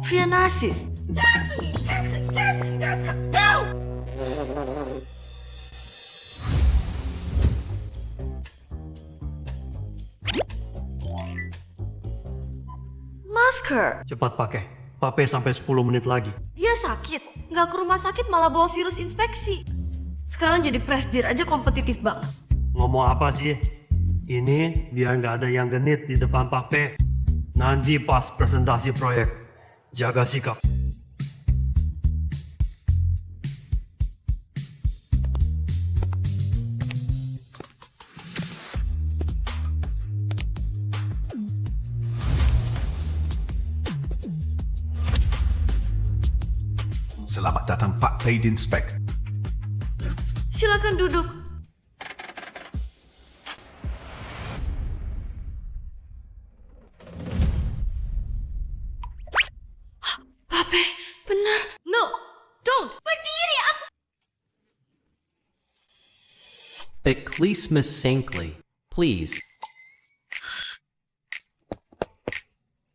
Pria narsis. Masker. Cepat pakai. Pakai sampai 10 menit lagi. Dia sakit. Nggak ke rumah sakit malah bawa virus infeksi. Sekarang jadi presdir aja kompetitif banget. Ngomong apa sih? Ini biar nggak ada yang genit di depan Pape. Nanti pas presentasi proyek, jaga sikap. Selamat datang Pak Paid Inspect. Silakan duduk. Pape, benar. No, don't. Berdiri, aku. Ecclesiasmus Sanctly, please.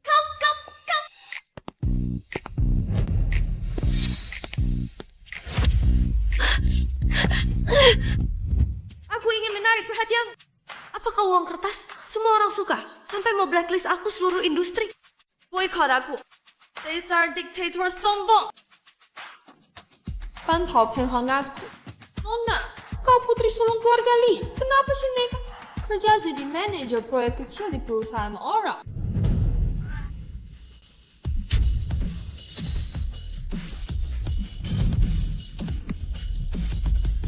Kau. Aku ingin menarik perhatian. Apakah uang kertas? Semua orang suka. Sampai mau blacklist aku seluruh industri. Boycott aku. Caesar dictator sombong. 翻跑偏航aku. Nona, kau putri sulung keluarga Lee. Kenapa sih nekat? Kerja jadi manajer proyek kecil di perusahaan orang.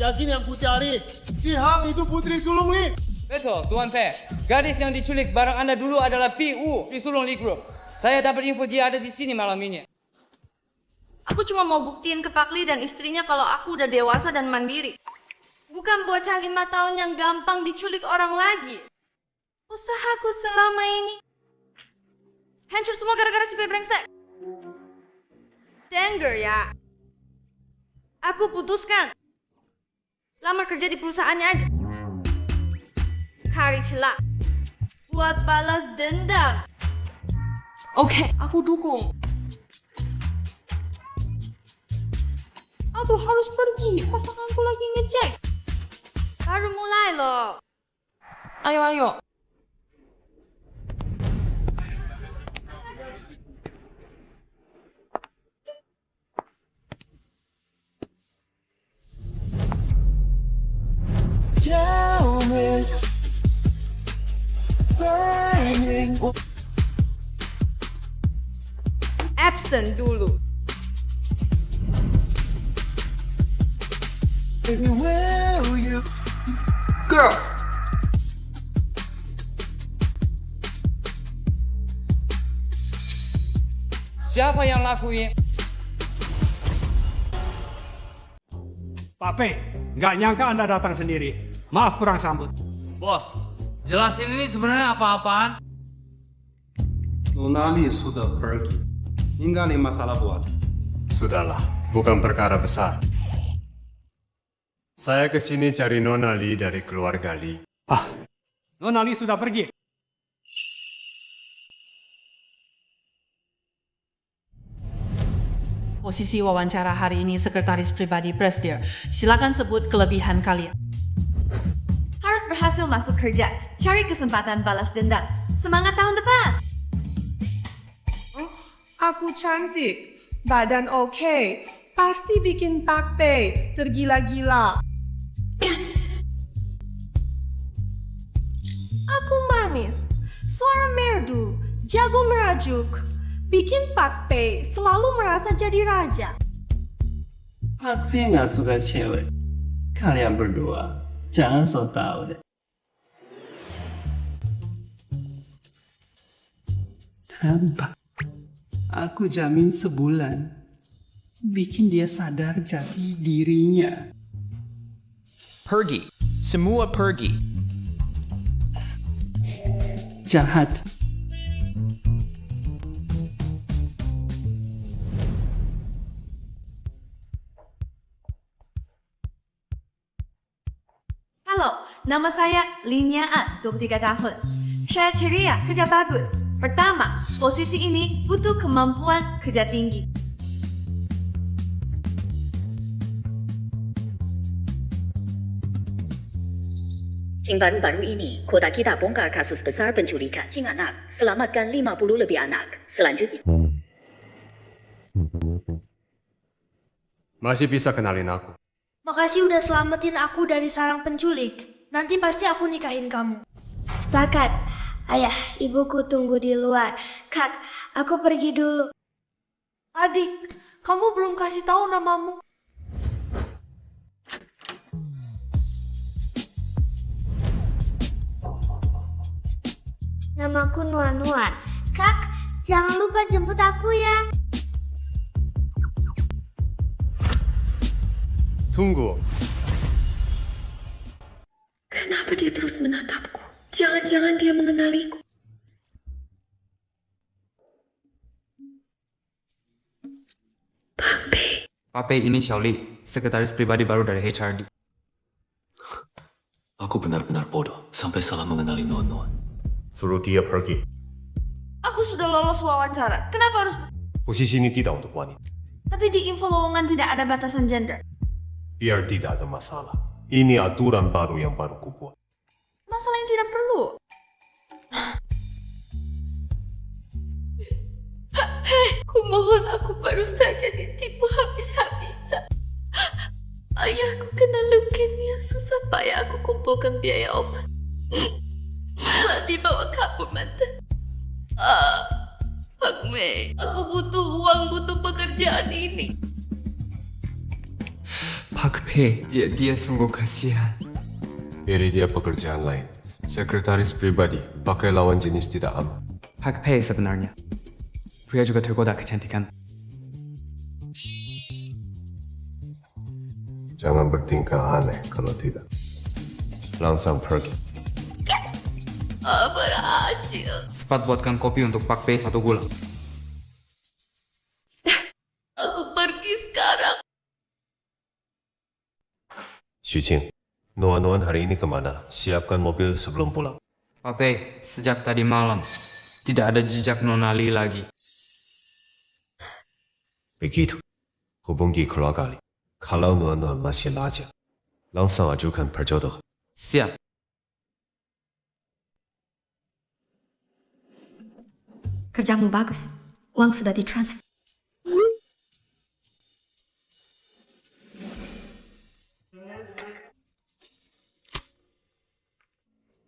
Yakin yang ku cari? Si Hang itu putri sulung Li. Betul, Tuan Pe. Gadis yang diculik barang Anda dulu adalah PU, Pisulung Lee Group. Saya dapat info dia ada di sini malam ini. Aku cuma mau buktiin ke Pak Lee dan istrinya kalau aku udah dewasa dan mandiri. Bukan bocah 5 tahun yang gampang diculik orang lagi. Usahaku selama ini hancur semua gara-gara si P brengsek. Danger ya. Aku putuskan lamar kerja di perusahaannya aja. Kari celak buat balas dendam. Oke, aku dukung. Aku harus pergi. Pasanganku lagi ngecek. Baru mulai loh. Ayo. Absent dulu. Girl. Siapa yang lakuin? Pape, nggak nyangka Anda datang sendiri. Maaf kurang sambut. Bos, jelasin ini sebenarnya apa-apaan? Nona Li sudah pergi. Ninggalin masalah buat. Sudahlah, bukan perkara besar. Saya kesini cari Nona Li dari keluarga Li. Nona Li sudah pergi. Posisi wawancara hari ini sekretaris pribadi Presdir. Silakan sebut kelebihan kalian. Harus berhasil masuk kerja. Cari kesempatan balas dendam. Semangat tahun depan. Aku cantik. Badan oke. Pasti bikin Pak Pei tergila-gila. Aku manis. Suara merdu. Jago merajuk. Bikin Pak Pei selalu merasa jadi raja. Pape nggak suka cewek. Kalian berdua jangan so tau deh. Tanpa, aku jamin sebulan bikin dia sadar jati dirinya. Pergi, semua pergi. Jahat. Halo, nama saya Linia An, 23 tahun. Saya ceria, kerja bagus. Pertama, posisi ini butuh kemampuan kerja tinggi. Baru-baru ini, kota kita bongkar kasus besar penculikan anak. Selamatkan 50 lebih anak. Selanjutnya. Masih bisa kenalin aku. Makasih udah selamatin aku dari sarang penculik. Nanti pasti aku nikahin kamu. Sepakat. Ayah, ibuku tunggu di luar. Kak, aku pergi dulu. Adik, kamu belum kasih tahu namamu. Namaku Nuan-Nuan. Kak, jangan lupa jemput aku ya. Tunggu. Kenapa dia terus menatapku? Jangan-jangan dia mengenaliku. Pak Pei ini Xiaoli, sekretaris pribadi baru dari HRD. Aku benar-benar bodoh sampai salah mengenali Nuan-Nuan. Suruh dia pergi. Aku sudah lolos wawancara. Kenapa harus... Posisi ini tidak untuk wanita. Tapi di info lowongan tidak ada batasan gender. Biar tidak ada masalah. Ini aturan baru yang baru kubuat. Masalah yang tidak perlu. Kumohon, aku baru saja ditipu habis-habisan. Ayahku kena leukemia, susah payah aku kumpulkan biaya obat. Telah dibawa kabur mantan. Pak Mei, aku butuh uang, butuh pekerjaan ini. Pak Pei, dia sungguh kasihan. Beri dia pekerjaan lain. Sekretaris pribadi, pakai lawan jenis tidak aman. Pak Pei sebenarnya. Pria juga tergoda kecantikan. Jangan bertingkah aneh kalau tidak. Langsung pergi. Berhasil. Cepat buatkan kopi untuk Pak Pei 1 bulan. Aku pergi sekarang. Xuqing, Nuan-Nuan hari ini kemana? Siapkan mobil sebelum pulang. Pak Pei, sejak tadi malam, tidak ada jejak Nona Li lagi. Begitu. Hubungi keluarga Li. Kalau Nuan-Nuan masih lajang, langsung ajukan perjodohan. Siap. Kerjamu bagus. Uang sudah ditransfer.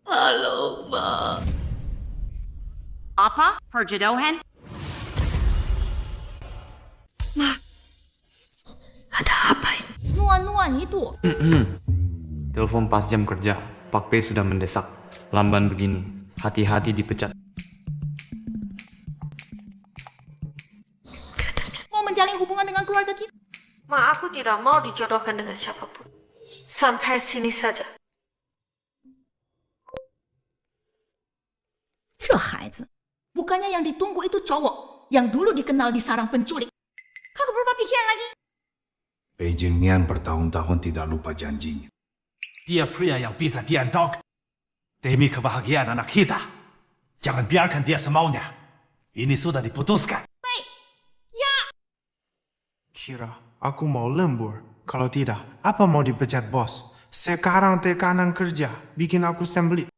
Halo, Ma. Apa? Perjodohan? Ma, ada apa ini? Nuan-Nuan itu. Telepon pas jam kerja. Pak Pei sudah mendesak. Lamban begini. Hati-hati dipecat. Mau menjalin hubungan dengan keluarga kita. Ma, aku tidak mau dijodohkan dengan siapapun. Sampai sini saja. 这孩子, bukannya yang ditunggu itu cowok yang dulu dikenal di sarang penculik. Kau berubah pikiran lagi? Beijing Nian bertahun-tahun tidak lupa janjinya. Dia pria yang bisa diandalkan demi kebahagiaan anak kita. Jangan biarkan dia semaunya. Ini sudah diputuskan. Kira aku mau lembur. Kalau tidak, apa mau dipecat bos? Sekarang tekanan kerja bikin aku sembelit.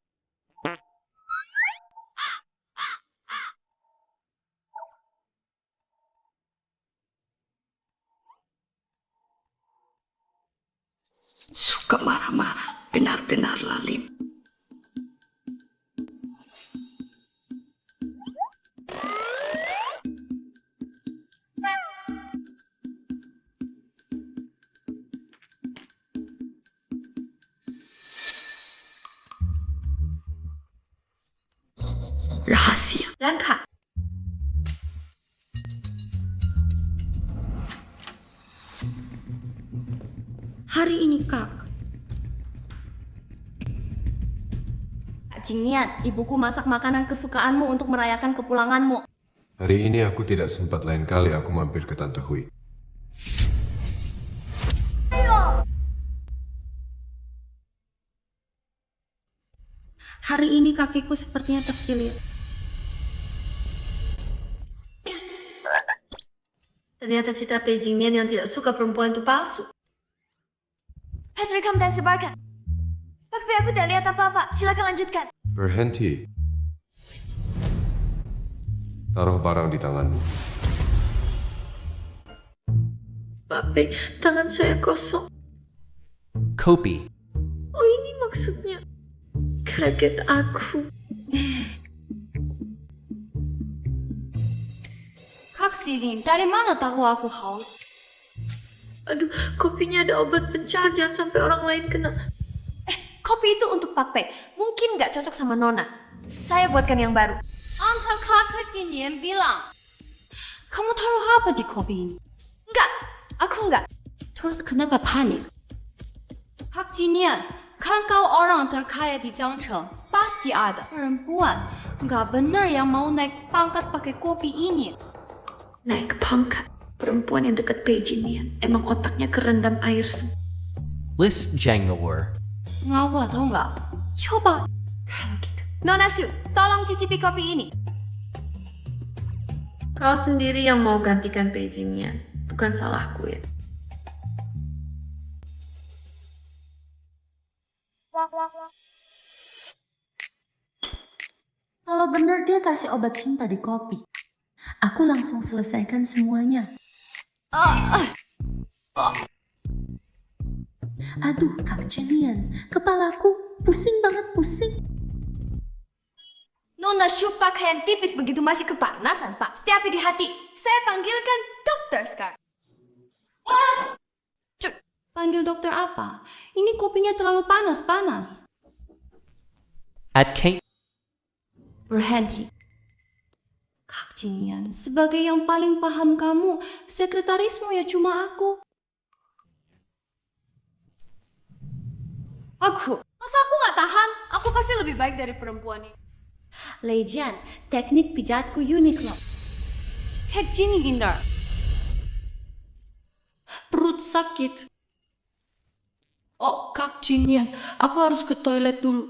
Suka marah-marah, benar-benar lalim. Rahasia. Langkah. Hari ini, Kak. Jingnian, ibuku masak makanan kesukaanmu untuk merayakan kepulanganmu. Hari ini aku tidak sempat, lain kali aku mampir ke Tante Hui. Hari ini kakiku sepertinya terkilir. Ternyata citra Beijing Nian yang tidak suka perempuan itu palsu. Hasil rekam dan sebarkan. Pak Pei, aku tidak lihat apa-apa. Silakan lanjutkan. Berhenti. Taruh barang di tanganmu. Pak Pei, tangan saya kosong. Copy. Oh, ini maksudnya. Kaget aku. Kak Sirin, dari mana tahu aku haus? Aduh, kopinya ada obat pencar, jangan sampai orang lain kena. Kopi itu untuk Pak Pei. Mungkin nggak cocok sama Nona. Saya buatkan yang baru. Anta Kakak Jinian bilang, kamu taruh apa di kopi ini? Enggak, aku enggak. Terus kenapa panik? Kak Jinian, kan kau orang terkaya di Jiangcheng. Pasti ada perempuan nggak benar yang mau naik pangkat pakai kopi ini. Naik pangkat? Perempuan yang dekat Beijing Nian emang otaknya kerendam air semua. List Janglor. Ngawal tau nggak? Coba. Kalau gitu. Nona Shu, tolong cicipi kopi ini. Kau sendiri yang mau gantikan Beijing Nian, bukan salahku ya. Kalau benar dia kasih obat cinta di kopi, aku langsung selesaikan semuanya. Aduh, Kak Jinian, kepalaku pusing banget, pusing. Nona Shu pakaian tipis begitu masih kepanasan, Pak. Setiap di hati, saya panggilkan dokter sekarang. Panggil dokter apa? Ini kopinya terlalu panas. At Kate. Berhenti. Kak Jinian, sebagai yang paling paham kamu, sekretarismu ya cuma aku. Masa aku nggak tahan? Aku pasti lebih baik dari perempuan ini. Lejan, teknik pijatku unik loh. Kayak Jini Gindar. Perut sakit. Oh, Kak Jinian, aku harus ke toilet dulu.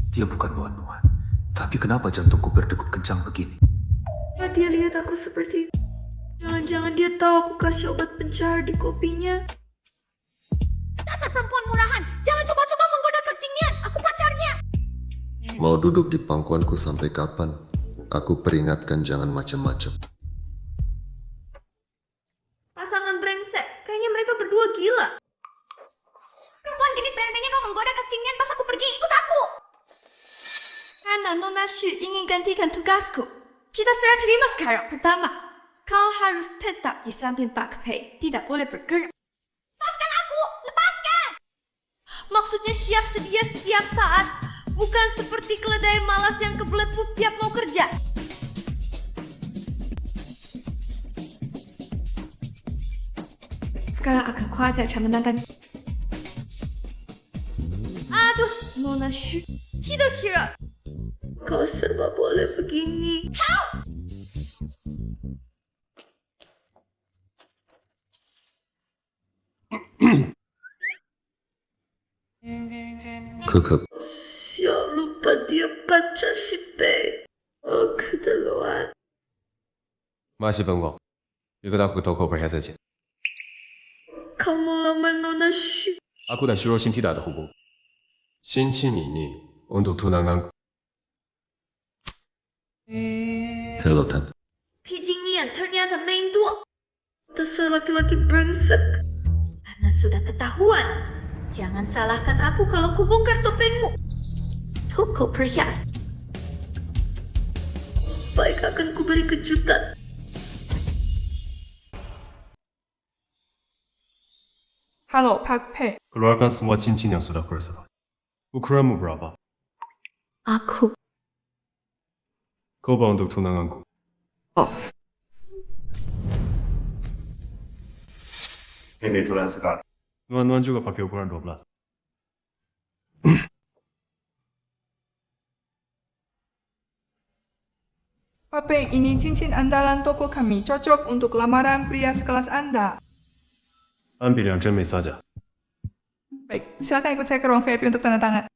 Dia bukan Nuan-Nuan. Tapi kenapa jantungku berdegup kencang begini? Ya, dia lihat aku seperti itu. Jangan-jangan dia tahu aku kasih obat pencar di kopinya. Dasar perempuan murahan! Jangan coba-coba menggoda Kak Jinian! Aku pacarnya! Mau duduk di pangkuanku sampai kapan? Aku peringatkan jangan macam-macam. Pasangan brengsek. Kayaknya mereka berdua gila. Perempuan genit beraninya kau menggoda Kak Jinian pas aku pergi. Ikut aku! Karena Nona Shu ingin gantikan tugasku. Kita sudah terima sekarang. Pertama, kau harus tetap di samping Pak Pei. Tidak boleh bergerak. Lepaskan aku! Lepaskan! Maksudnya siap sedia setiap saat. Bukan seperti keledai malas yang kebelet pup tiap mau kerja. Sekarang akan kuajar cara menantang. Aduh, Nona Shu. Tidak kira kau serba boleh begini. Help! Kekep. Sial, lupa dia pacar si Pei. Oh, keterlaluan. Masih bengong. Ikut aku ke toko perhiasan. Kamu lamar Nona Shu. Aku dan Shiro tidak ada hubungan. Cincin ini untuk tunanganku. Hello, Tante. Beijing Nian ternyata main dua. Dasar laki-laki brengsek. Karena sudah ketahuan. Jangan salahkan aku kalau kubongkar topengmu. Toko perhiasan. Baik, akan kuberi kejutan. Halo, Pak Pei. Keluarkan semua cincin yang sudah berserah. Ukuranmu berapa? Aku. Coba untuk tunanganku. Oh. Kebetulan sekali. Nuan-Nuan juga pakai ukuran 12. Pak Pei, ini cincin andalan toko kami, cocok untuk lamaran pria sekelas Anda. 安比良真没撒假。 Baik, silakan ikut saya ke ruang VIP untuk tanda tangan.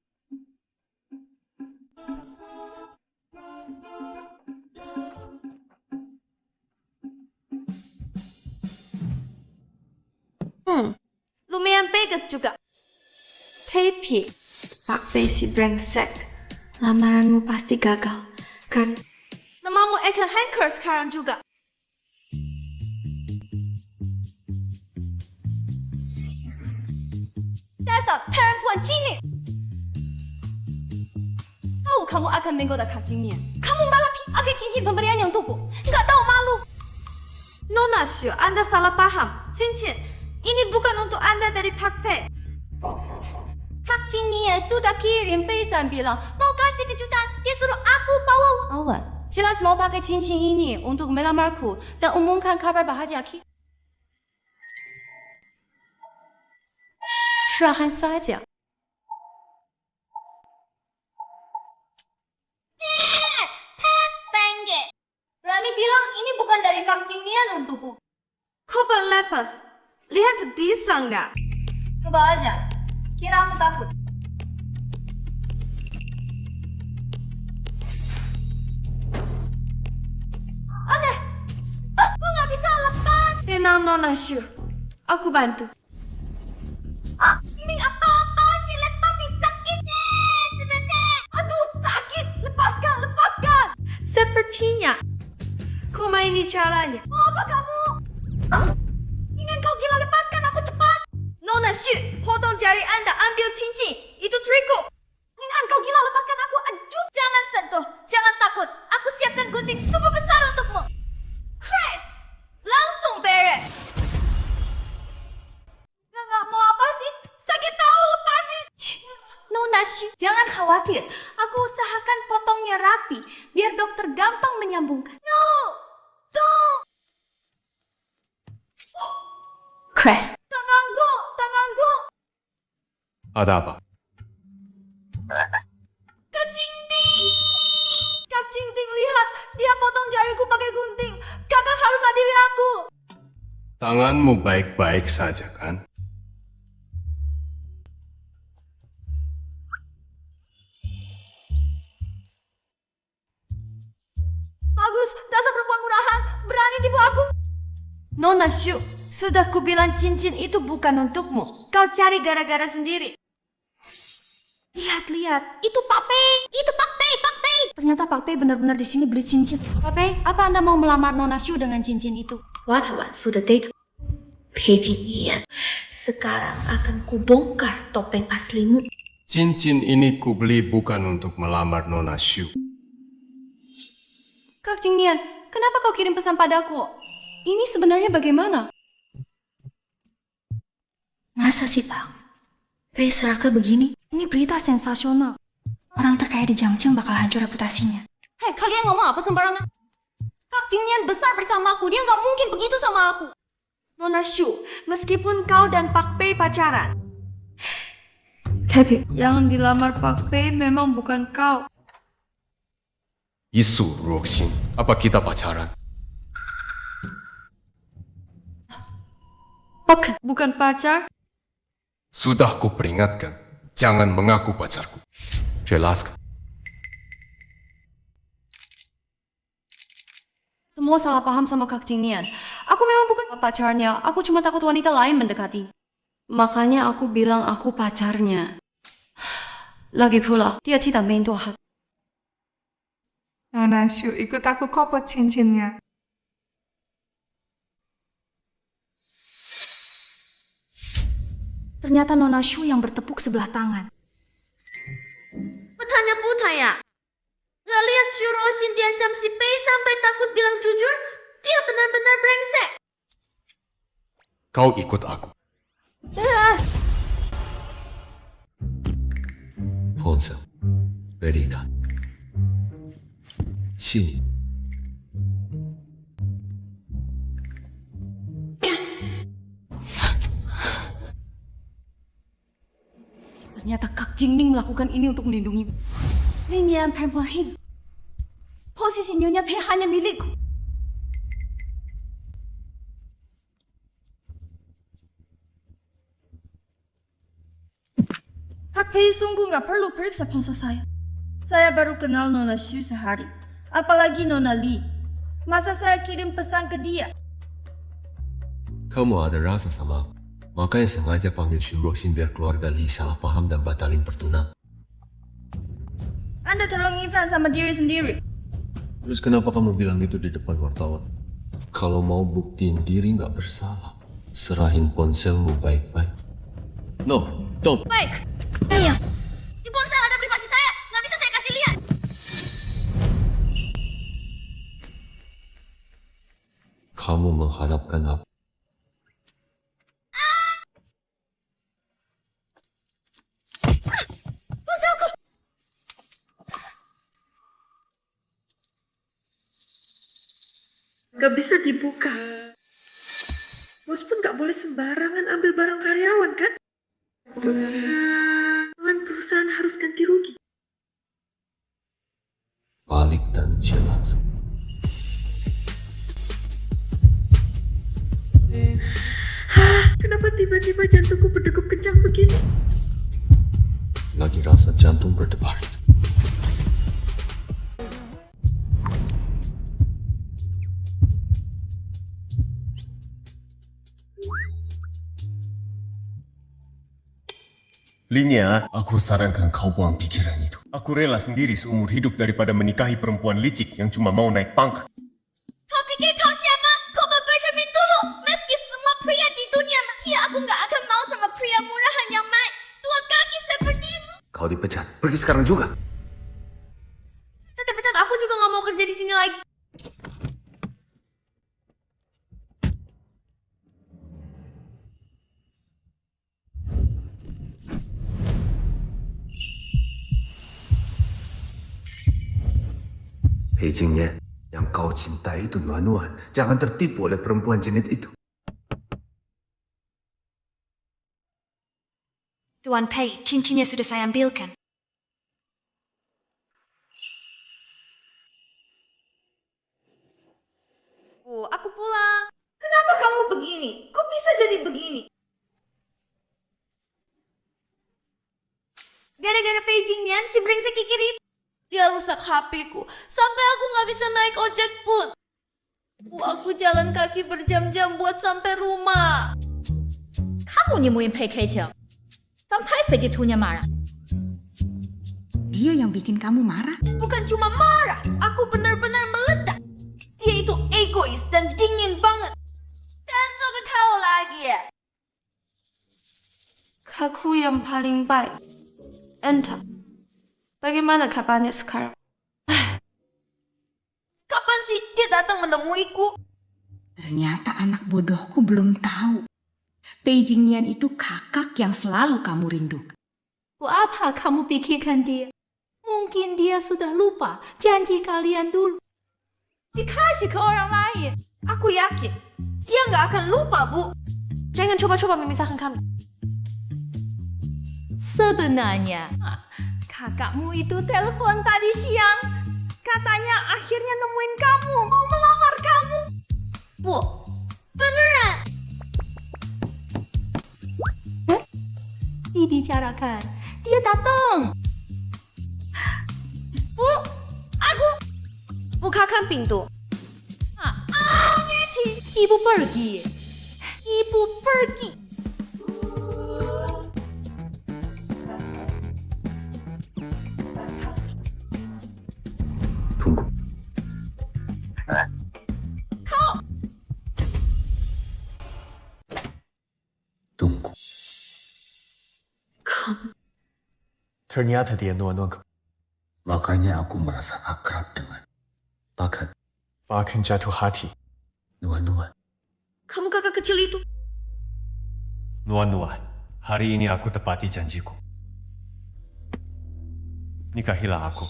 Lumayan bagus juga. Tapi, Pak Pei si brengsek, lamaranmu pasti gagal. Kan, namamu akan hancur sekarang juga. Dasar perempuan cilik. Tahu kamu akan menggoda Kak Jingnian. Kamu malah pakai cincin pemberian yang untukku. Nggak tahu malu. Nona Shu, Anda salah paham. Cincin ini bukan untuk Anda dari Pak Pei. Kak Jingnian sudah kirim pesan bilang mau kasih kejutan. Dia suruh aku bawa awan. Jelas mau pakai cincin ini untuk melamarku dan umumkan kabar bahagia kita. Serahkan saja. Pass bangit. Berani bilang ini bukan dari Kak Jingnian untukku. Kau berlepas. Lihat bisa nggak? Coba aja. Kira aku takut. Oke. Aku nggak bisa lepas. Tenang Nona Shu. Aku bantu. Ini apa-apa sih? Lepasin sakitnya. Sebentar. Aduh sakit. Lepaskan, lepaskan. Sepertinya ku maini caranya. Mau apa kamu? Ingin kau gila, lepaskan aku cepat. Nona Shu, potong jari Anda, ambil cincin. Itu trikku. Ingin kau gila, lepaskan aku. Aduh, jangan sentuh. Jangan takut. Aku siapkan gunting super besar untukmu. Chris, langsung beres. Nggak mau apa sih? Sakit tahu, lepasin. Nona Shu, jangan khawatir. Aku usahakan potongnya rapi, biar dokter gampang menyambungkan. No, don't. Chris, tanganku, tanganku. Ada apa? Kak Jingting. Kak Jingting, lihat. Dia potong jariku pakai gunting. Kakak harus adili aku. Tanganmu baik-baik saja kan? Bagus, dasar perempuan murahan. Berani tipu aku. Nona Shu, sudah kubilang cincin itu bukan untukmu. Kau cari gara-gara sendiri. Lihat-lihat, itu Pak Pei. Itu Pak Pei, Pak Pei. Ternyata Pak Pei benar-benar di sini beli cincin. Pak Pei, apa Anda mau melamar Nona Shu dengan cincin itu? Wartawan sudah date. Pei Jingnian, sekarang akan kubongkar topeng aslimu. Cincin ini kubeli bukan untuk melamar Nona Shu. Kak Jingnian, kenapa kau kirim pesan padaku? Ini sebenarnya bagaimana? Masa sih, Bang? Pei seraka begini? Ini berita sensasional. Orang terkaya di Jiangcheng bakal hancur reputasinya. Hei, kalian ngomong apa sembarangan? Kak Jingnian besar bersama aku, dia nggak mungkin begitu sama aku. Nona Shu, meskipun kau dan Pak Pei pacaran, tapi yang dilamar Pak Pei memang bukan kau. Isu Roxin, apa kita pacaran? Bukan pacar? Sudah kuperingatkan, jangan mengaku pacarku. Jelaskan. Semua salah paham sama Kak Jingnian. Aku memang bukan pacarnya, aku cuma takut wanita lain mendekati. Makanya aku bilang aku pacarnya. Lagi pula, dia tidak main tua hati. Nona Shu, ikut aku kopot cincinnya. Ternyata Nona Shu yang bertepuk sebelah tangan. Bertanya-butanya. Gak lihat Shu Roxin diancam si Pei sampai takut bilang jujur? Dia benar-benar brengsek. Kau ikut aku. Ponsel, Erika. Sini. Ternyata Kak Jingning melakukan ini untuk melindungi Linian perempuan hidup. Posisi Nyonya Pei hanya milikku. Pak Pei sungguh nggak perlu periksa ponsel saya. Saya baru kenal Nona Xu sehari. Apalagi Nona Li. Masa saya kirim pesan ke dia? Kamu ada rasa sama aku. Makanya sengaja panggil Xu Roxin biar keluarga Li salah paham dan batalin pertunangan. Anda terlalu ngefans sama diri sendiri. Terus kenapa kamu bilang itu di depan wartawan? Kalau mau buktiin diri nggak bersalah, serahin ponselmu baik-baik. No, don't. Baik. Iya. Di ponsel ada privasi saya. Nggak bisa saya kasih lihat. Kamu mengharapkan apa? Ponselku. Gak bisa dibuka. Bos pun gak boleh sembarangan ambil barang karyawan, kan? Dengan perusahaan harus ganti rugi. Balik dan jelas. Kenapa tiba-tiba jantungku berdegup kencang begini? Lagi rasa jantung berdebar. Linya, aku sarankan kau buang pikiran itu. Aku rela sendiri seumur hidup daripada menikahi perempuan licik yang cuma mau naik pangkat. Kau pikir kau siapa? Kau bercermin dulu. Meski semua pria di dunia mati, aku nggak akan mau sama pria murahan yang main dua kaki sepertimu. Kau dipecat. Pergi sekarang juga. Pecat, aku juga nggak mau kerja di sini lagi. Hei Jingyan, yang kau cintai itu Nuan-Nuan. Jangan tertipu oleh perempuan jenis itu. Tuan Pei, cincinnya sudah saya ambilkan. Aku pulang. Kenapa kamu begini? Kok bisa jadi begini? Gara-gara Beijing Nian, si brengsek kikir itu. Dia rusak HP-ku. Sampai aku nggak bisa naik ojek pun. Aku jalan kaki berjam-jam buat sampai rumah. Kamu nyemuin Pei Kecil. Sampai segitunya marah. Dia yang bikin kamu marah? Bukan cuma marah, aku benar-benar meledak. Dia itu egois dan dingin banget. Dan suka kau lagi ya. Aku yang paling baik. Entah, bagaimana kabarnya sekarang? Kapan sih dia datang menemuiku? Ternyata anak bodohku belum tahu. Beijing Nian itu kakak yang selalu kamu rindukan. Apa kamu pikirkan dia? Mungkin dia sudah lupa janji kalian dulu. Dikasih ke orang lain. Aku yakin dia nggak akan lupa, Bu. Jangan coba-coba memisahkan kami. Sebenarnya, kakakmu itu telepon tadi siang. Katanya akhirnya nemuin kamu, mau melamar kamu. Bu, beneran? Dibicarakan, dia datang. Bu, aku bukakan pintu. Ibu pergi. Ibu pergi. Tunggu. Kau. Tunggu. Kamu. Ternyata dia Nuan-Nuan. Makanya aku merasa akrab dengan Bahkan jatuh hati. Nuan-Nuan. Kamu kakak kecil itu? Nuan-Nuan, hari ini aku tepati janjiku. Nikahilah aku.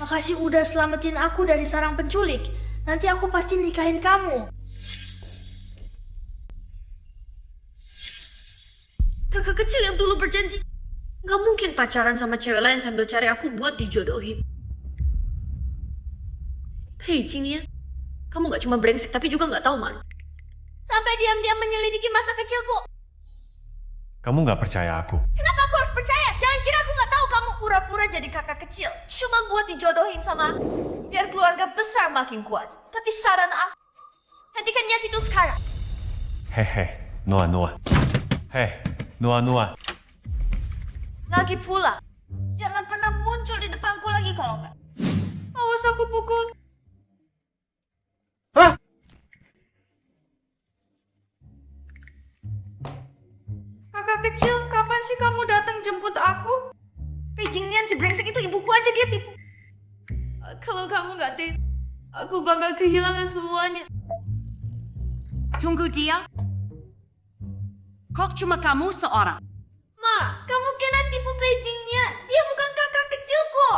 Makasih udah selamatin aku dari sarang penculik. Nanti aku pasti nikahin kamu. Kakak kecil yang dulu berjanji. Gak mungkin pacaran sama cewek lain sambil cari aku buat dijodohin. Hei, Jingyan. Kamu gak cuma brengsek, tapi juga gak tahu malu. Sampai diam-diam menyelidiki masa kecilku. Kamu nggak percaya aku? Kenapa aku harus percaya? Jangan kira aku gak tahu kamu pura-pura jadi kakak kecil. Cuma buat dijodohin sama aku. Biar keluarga besar makin kuat. Tapi saran aku, hentikan niat itu sekarang. Hehe, Noah. Noah. Lagi pula, jangan pernah muncul di depanku lagi kalau enggak. Awas aku pukul. Kakak kecil, kapan sih kamu datang jemput aku? Jingyan, si brengsek itu ibuku aja dia tipu. Kalau kamu nggak aku bakal kehilangan semuanya. Tunggu dia. Kok cuma kamu seorang? Ma, kamu kena tipu Beijingnya. Dia bukan kakak kecilku.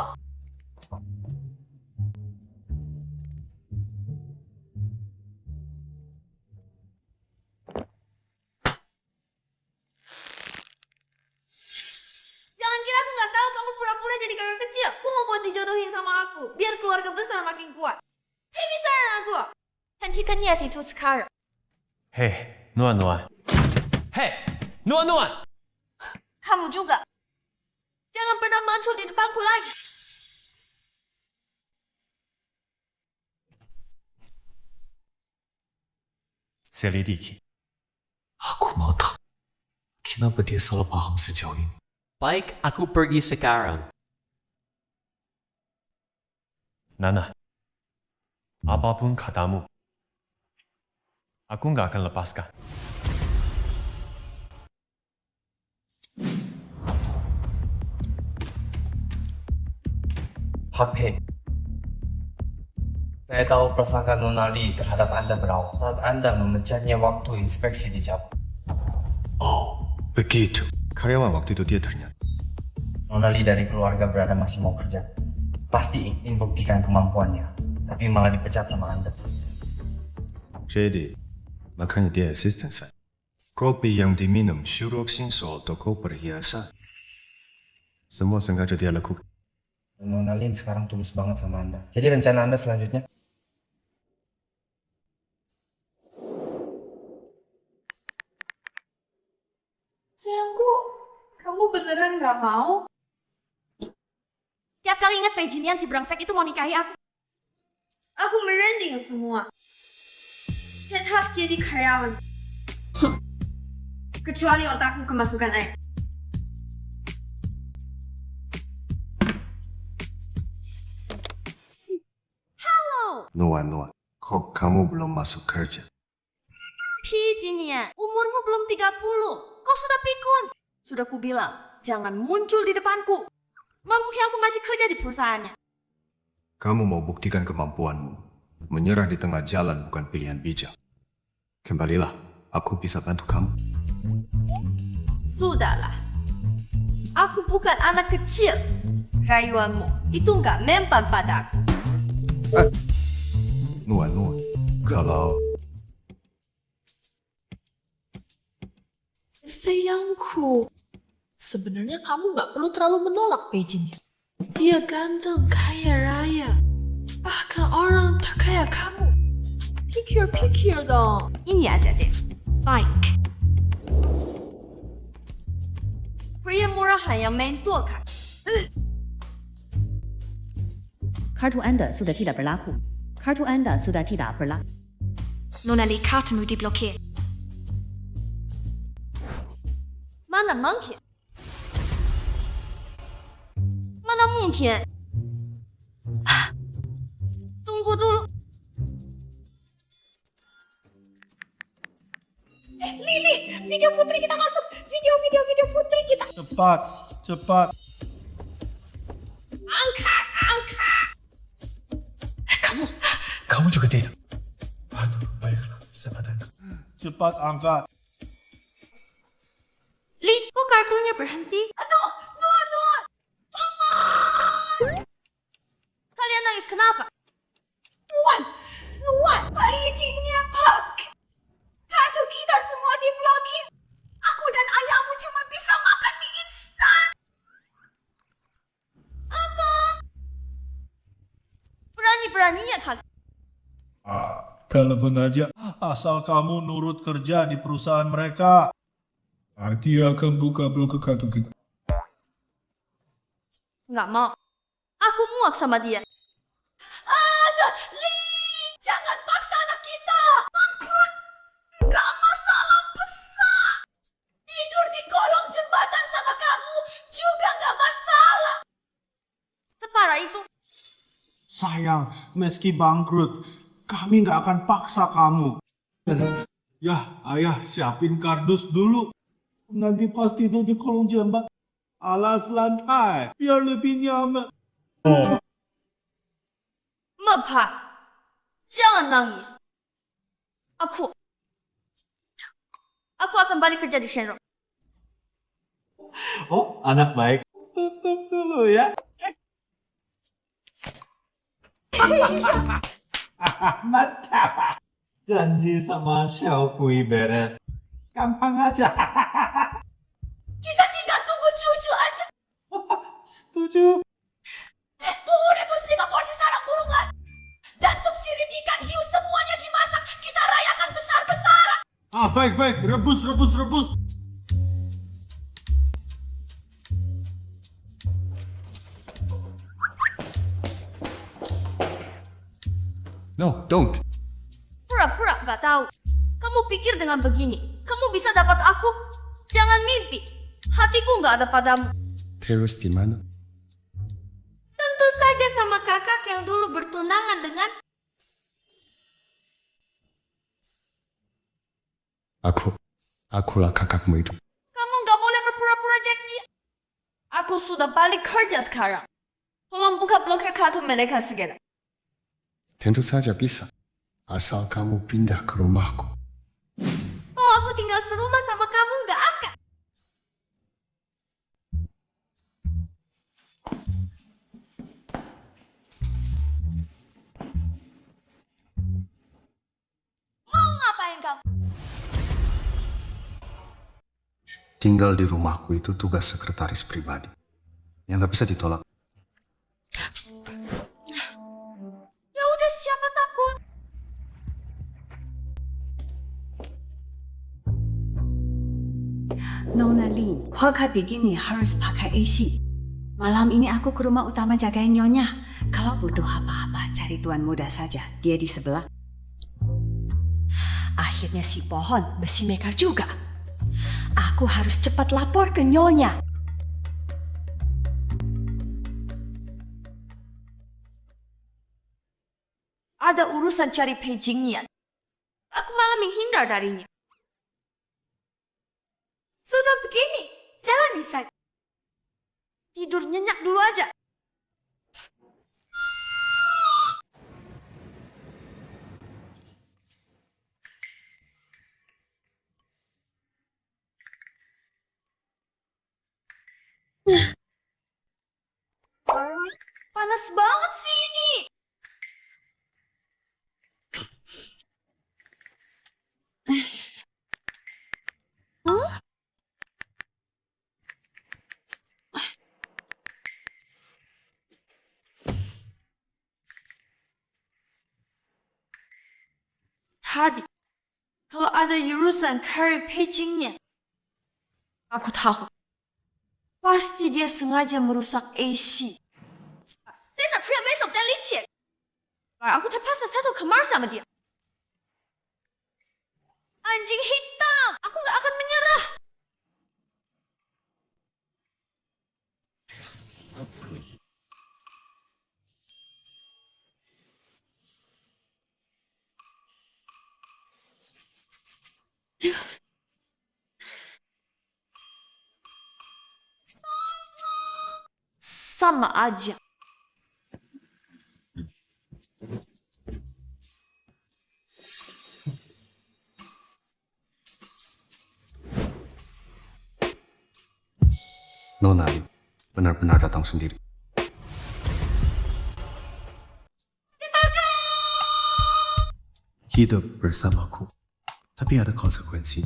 Jangan kira aku nggak tahu kamu pura-pura jadi kakak kecil. Aku mau buat dijodohin sama aku, biar keluarga besar makin kuat. Tapi saran aku, hentikan niat itu sekarang. Hei, Noah. Noah. Kamu juga. Jangan pernah muncul di depanku lagi. Selidiki. Aku mau tahu kenapa dia salah paham sejauh ini. Baik, aku pergi sekarang. Nana, apapun katamu, aku nggak akan lepaskan. HP. Saya tahu prasangka Nona Lee terhadap Anda berawal saat Anda memecahnya waktu inspeksi dicabut. Begitu. Karyawan waktu itu dia ternyata. Nona Lee dari keluarga berada masih mau kerja. Pasti ingin buktikan kemampuannya, tapi malah dipecat sama Anda. Jadi, makanya dia asisten saya. Kopi yang diminum syuruk sinso toko perhiasan. Semua sengaja dia lakukan. Nona Lee sekarang tulus banget sama Anda. Jadi rencana Anda selanjutnya? Sayangku, kamu beneran gak mau? Tiap kali ingat Beijingyan si brengsek itu mau nikahi aku. Aku merinding semua. Tetap jadi karyawan. Kecuali otakku kemasukan air. Halo. Noah, kok kamu belum masuk kerja? Beijingyan, umurmu belum 30. Kau sudah pikun. Sudah kubilang, jangan muncul di depanku. Mungkin aku masih kerja di perusahaannya. Kamu mau buktikan kemampuanmu. Menyerah di tengah jalan bukan pilihan bijak. Kembalilah, aku bisa bantu kamu. Sudahlah. Aku bukan anak kecil. Rayuanmu itu nggak mempan padaku. Noah, kalau... Sayangku, sebenarnya kamu nggak perlu terlalu menolak Beijingnya. Dia ganteng, kaya raya, bahkan orang terkaya kamu. Pikir dong. Ini aja deh. Baik. Pria murahan yang main duakan. Kartu Anda sudah tidak berlaku. Kartu Anda sudah tidak berlaku. Nona Lee, kartumu diblokir. Mana mungkin? Mana mungkin? Tunggu dulu. Lili, video putri kita masuk. Video putri kita. Cepat. Angkat. Kamu juga tidak. Aduh, baiklah, sebentar. Cepat angkat. Li, kok kartunya berhenti? Aduh, Noah. Kalian nangis kenapa? Nuan, Beijingnya hak. Kartu kita semua diblokir. Aku dan ayahmu cuma bisa makan mie instan. Apa? Berani-beraninya kalian Telepon aja, asal kamu nurut kerja di perusahaan mereka. Dia akan buka blog kartu kita. Nggak mau. Aku muak sama dia. Aduh, Lee, jangan paksa anak kita. Bangkrut. Gak masalah besar. Tidur di kolong jembatan sama kamu juga gak masalah. Separah itu. Sayang, meski bangkrut, kami nggak akan paksa kamu. Ya, ayah siapin kardus dulu. Nanti pas tidur di kolong jembatan, alas lantai, biar lebih nyaman. Mepa, jangan nangis. Aku akan balik kerja di Shenron. Oh, anak baik. Tutup dulu ya. Mantap. Janji sama Xiao Kui beres. Gampang aja. Kita tinggal tunggu cucu aja. Setuju. Rebus 5 porsi sarang burungan. Dan sup sirip ikan hiu semuanya dimasak. Kita rayakan besar-besaran. Baik. Rebus. No, don't. Pura-pura gak tahu. Kamu pikir dengan begini, kamu bisa dapat aku? Jangan mimpi. Hatiku gak ada padamu. Terus di mana? Tentu saja sama kakak yang dulu bertunangan dengan... Akulah kakakmu itu. Kamu gak boleh berpura-pura jadi dia. Aku sudah balik kerja sekarang. Tolong buka blokir kartu mereka segera. Tentu saja bisa. Asal kamu pindah ke rumahku. Oh, aku tinggal serumah sama kamu gak akan. Mau ngapain kamu? Tinggal di rumahku itu tugas sekretaris pribadi. Yang gak bisa ditolak. Ya udah, siapa takut? Nona Lee, Quokka begini harus pakai AC. Malam ini aku ke rumah utama jagain Nyonya. Kalau butuh apa-apa, cari tuan muda saja. Dia di sebelah. Akhirnya si pohon besi mekar juga. Aku harus cepat lapor ke Nyonya. Ada urusan cari Beijingnian. Aku malah menghindar darinya. Sudah begini, jalani saja. Tidur nyenyak dulu aja. Panas banget sih ini. Hah? Tadi, kalau ada urusan Carrie Beijingnya, aku tahu. Pasti dia sengaja merusak AC. Desa pria besok dan licin. Aku terpaksa satu kamar sama dia. Anjing hitam, aku gak akan menyerah. Sama aja. Nona Lee benar-benar datang sendiri. Hidup bersamaku, tapi ada konsekuensi.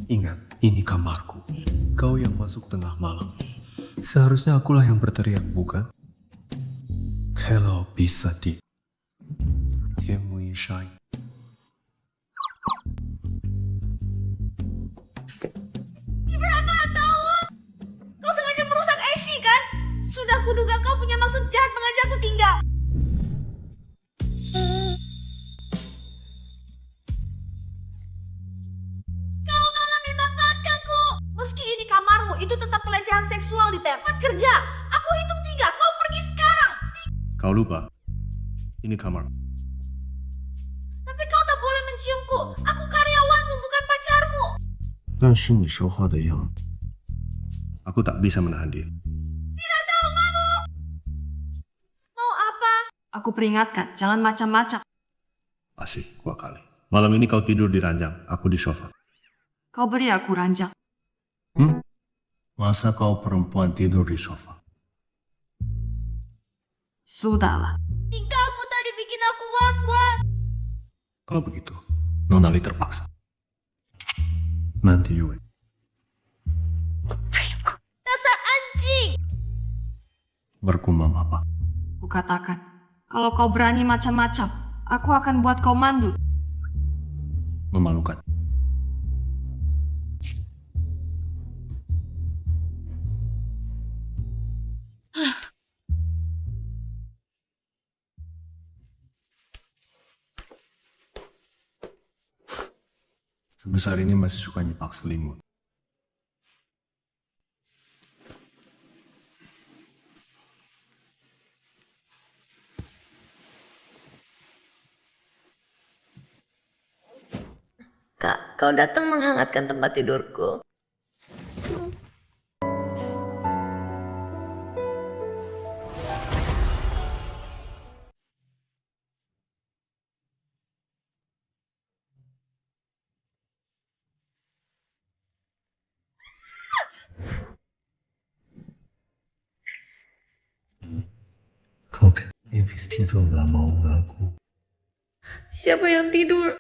Ingat, ini kamarku. Kau yang masuk tengah malam. Seharusnya akulah yang berteriak, bukan? Hello, bisa di. Temui Shai. Berapa tahun? Kau sengaja merusak AC kan? Sudah kuduga kau punya maksud jahat mengajakku tinggal. Kau malah memanfaatkanku. Meski ini kamarmu, itu tetap pelecehan seksual di tempat kerja. Aku hitung 3, kau pergi sekarang. Kau lupa, ini kamar. Tapi kau tak boleh menciumku. Aku karyawanmu, bukan pacarmu. 但是你说话的样子，aku tak bisa menahan diri. Tidak tahu malu. Mau apa? Aku peringatkan, jangan macam-macam. Asik, dua kali. Malam ini kau tidur di ranjang, aku di sofa. Kau beri aku ranjang. Masa kau perempuan tidur di sofa? Sudahlah. Tingkahmu tadi bikin aku was-was. Kalau begitu, Nona Li terpaksa. Nanti Yue. Dasar anjing. Berkumam apa? Kukatakan, kalau kau berani macam-macam, aku akan buat kau mandul. Memalukan. Sebesar ini masih suka nyepak selimut. Kak, kau datang menghangatkan tempat tidurku. Kau habis tidur gak mau ngaku. Siapa yang tidur?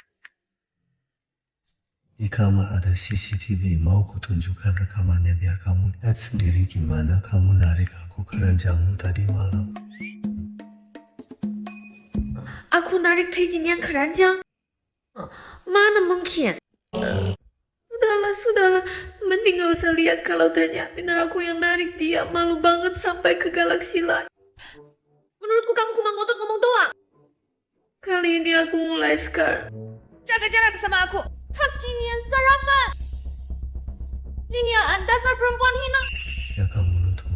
Di kamar ada CCTV, mau kutunjukkan rekamannya biar kamu lihat sendiri gimana kamu narik aku ke ranjangmu tadi malam. Aku narik Peijinian ke ranjang? Mana mungkin? Sudahlah. Mending gak usah lihat kalau ternyata benar aku yang narik dia. Malu banget sampai ke galaksi lain. Menurutku kamu cuma ngotot ngomong doang. Kali ini aku mulai sekarang. Jaga jarak sama aku. Hak Jinian Sarapan. Liniaan dasar perempuan hina. Jaga mulutmu.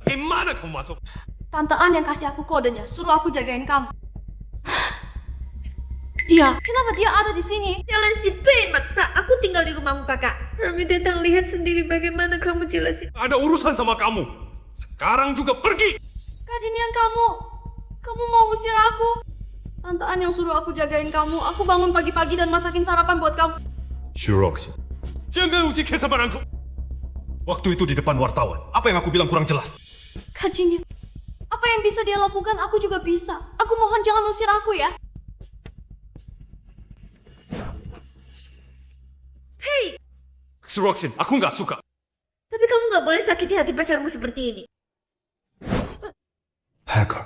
Bagaimana kamu masuk? Tante An yang kasih aku kodenya, suruh aku jagain kamu. Kenapa dia ada di sini? Jalan si Ben maksa aku tinggal di rumahmu kakak. Rami datang lihat sendiri bagaimana kamu jelasin. Ada urusan sama kamu. Sekarang juga pergi. Kajinian kamu mau usir aku? Tante An yang suruh aku jagain kamu. Aku bangun pagi-pagi dan masakin sarapan buat kamu. Shuroxi, jangan uji kesabaranku. Waktu itu di depan wartawan, apa yang aku bilang kurang jelas? Kajinian, apa yang bisa dia lakukan aku juga bisa. Aku mohon jangan usir aku ya. Hei, Shuroxin, aku nggak suka. tapi kamu nggak boleh sakiti hati pacarmu seperti ini. Hacker.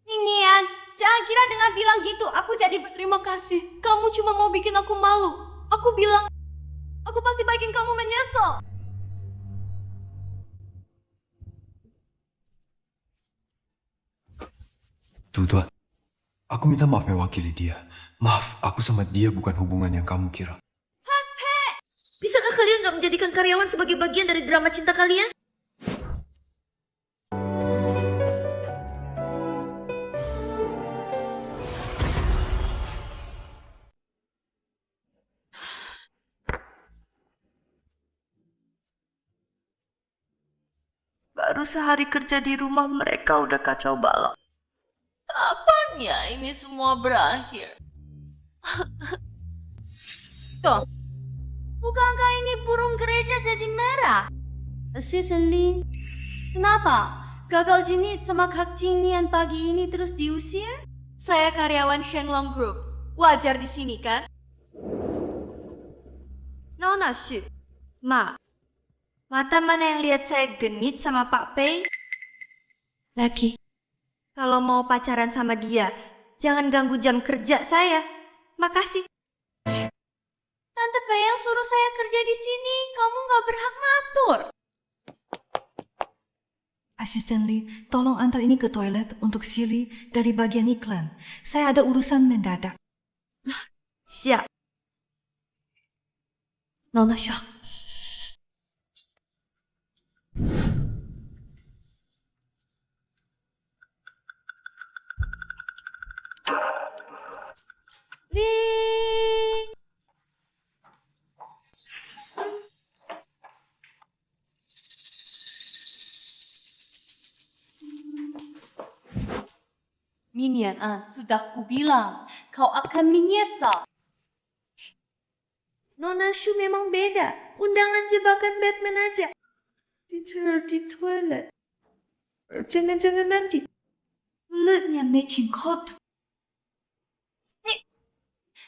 Ninian, jangan kira dengan bilang gitu aku jadi berterima kasih. Kamu cuma mau bikin aku malu. Aku bilang, aku pasti bikin kamu menyesal. Tuan, aku minta maaf mewakili dia. Maaf, aku sama dia bukan hubungan yang kamu kira. Bisakah kalian nggak menjadikan karyawan sebagai bagian dari drama cinta kalian? Baru sehari kerja di rumah mereka udah kacau balau. Kapannya ini semua berakhir? Tuh, bukankah ini burung gereja jadi merah? Assistant Lin, kenapa? Gagal jinit sama Kak Jinian pagi ini terus diusir? Saya karyawan Shenglong Group. Wajar di sini kan? Nona Xu, Ma, Mata mana yang lihat saya genit sama Pak Pei? Lagi. Kalau mau pacaran sama dia, jangan ganggu jam kerja saya. Makasih. Tante Pei yang suruh saya kerja di sini, kamu nggak berhak ngatur. Asisten Lee, tolong antar ini ke toilet untuk Silly dari bagian iklan. Saya ada urusan mendadak. Siap. Nona Syah. Lee. Minion, sudah kubilang, kau akan menyesal. Nona Shu memang beda. Undangan jebakan Batman aja. Ditaruh di toilet. Jangan-jangan nanti mulutnya makin kotor.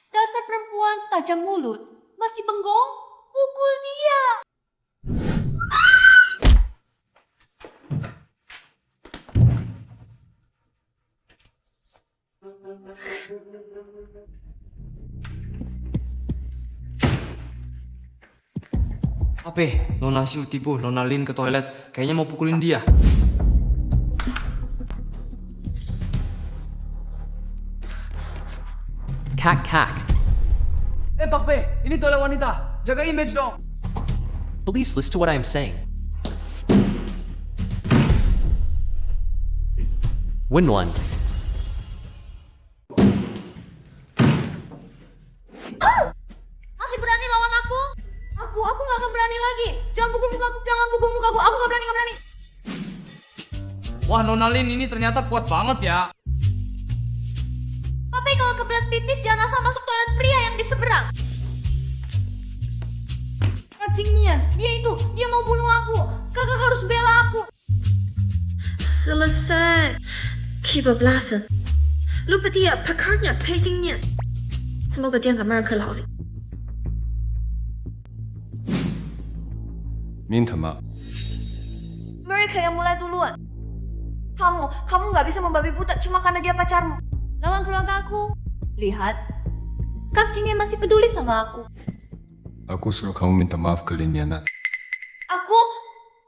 Dasar perempuan tajam mulut, masih bengong, pukul dia. Apa? Nona Shu tipu Nona Lin ke toilet. Kayaknya mau pukulin dia. Kak. Pak Pei, ini toilet wanita. Jaga image dong. Please listen to what I am saying. Win one. Masih berani lawan aku? Aku gak akan berani lagi. Jangan pukul mukaku, Aku gak berani. Wah, Nona Lin ini ternyata kuat banget ya. Tapi kalau kebelet pipis jangan asal masuk toilet pria yang di seberang. Cingnya, dia mau bunuh aku. Kakak harus bela aku. Selesai. Kebablasan. Lupa dia pakarnya, Peijingnya. Semoga dia gak marah ke Lauli. Minta maaf. Mereka yang mulai duluan. Kamu gak bisa membabi buta cuma karena dia pacarmu. Lawan keluarga aku. Lihat. Kak Jingye masih peduli sama aku. Aku suruh kamu minta maaf ke Lin Yanan.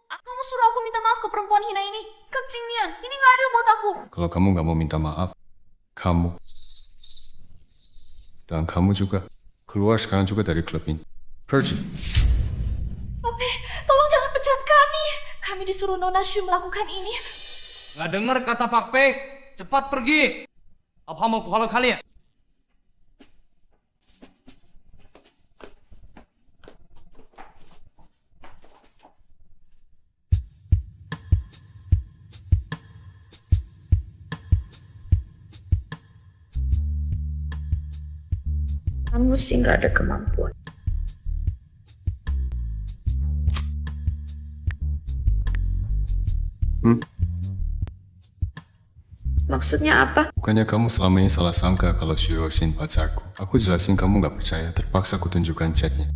Kamu suruh aku minta maaf ke perempuan hina ini. Kak Jingye, ini gak adil buat aku. Kalau kamu nggak mau minta maaf, kamu dan kamu juga keluar sekarang juga dari klub ini. Pergi. Pape, tolong jangan pecat kami. Kami disuruh Nona Shu melakukan ini. Nggak dengar kata Pak Pei. Cepat pergi. Apa mau kuhalau kalian? Kamu sih nggak ada kemampuan. Maksudnya apa? Bukannya kamu selama ini salah sangka kalau Shirosin pacarku. Aku jelasin kamu nggak percaya, terpaksa aku tunjukkan chatnya.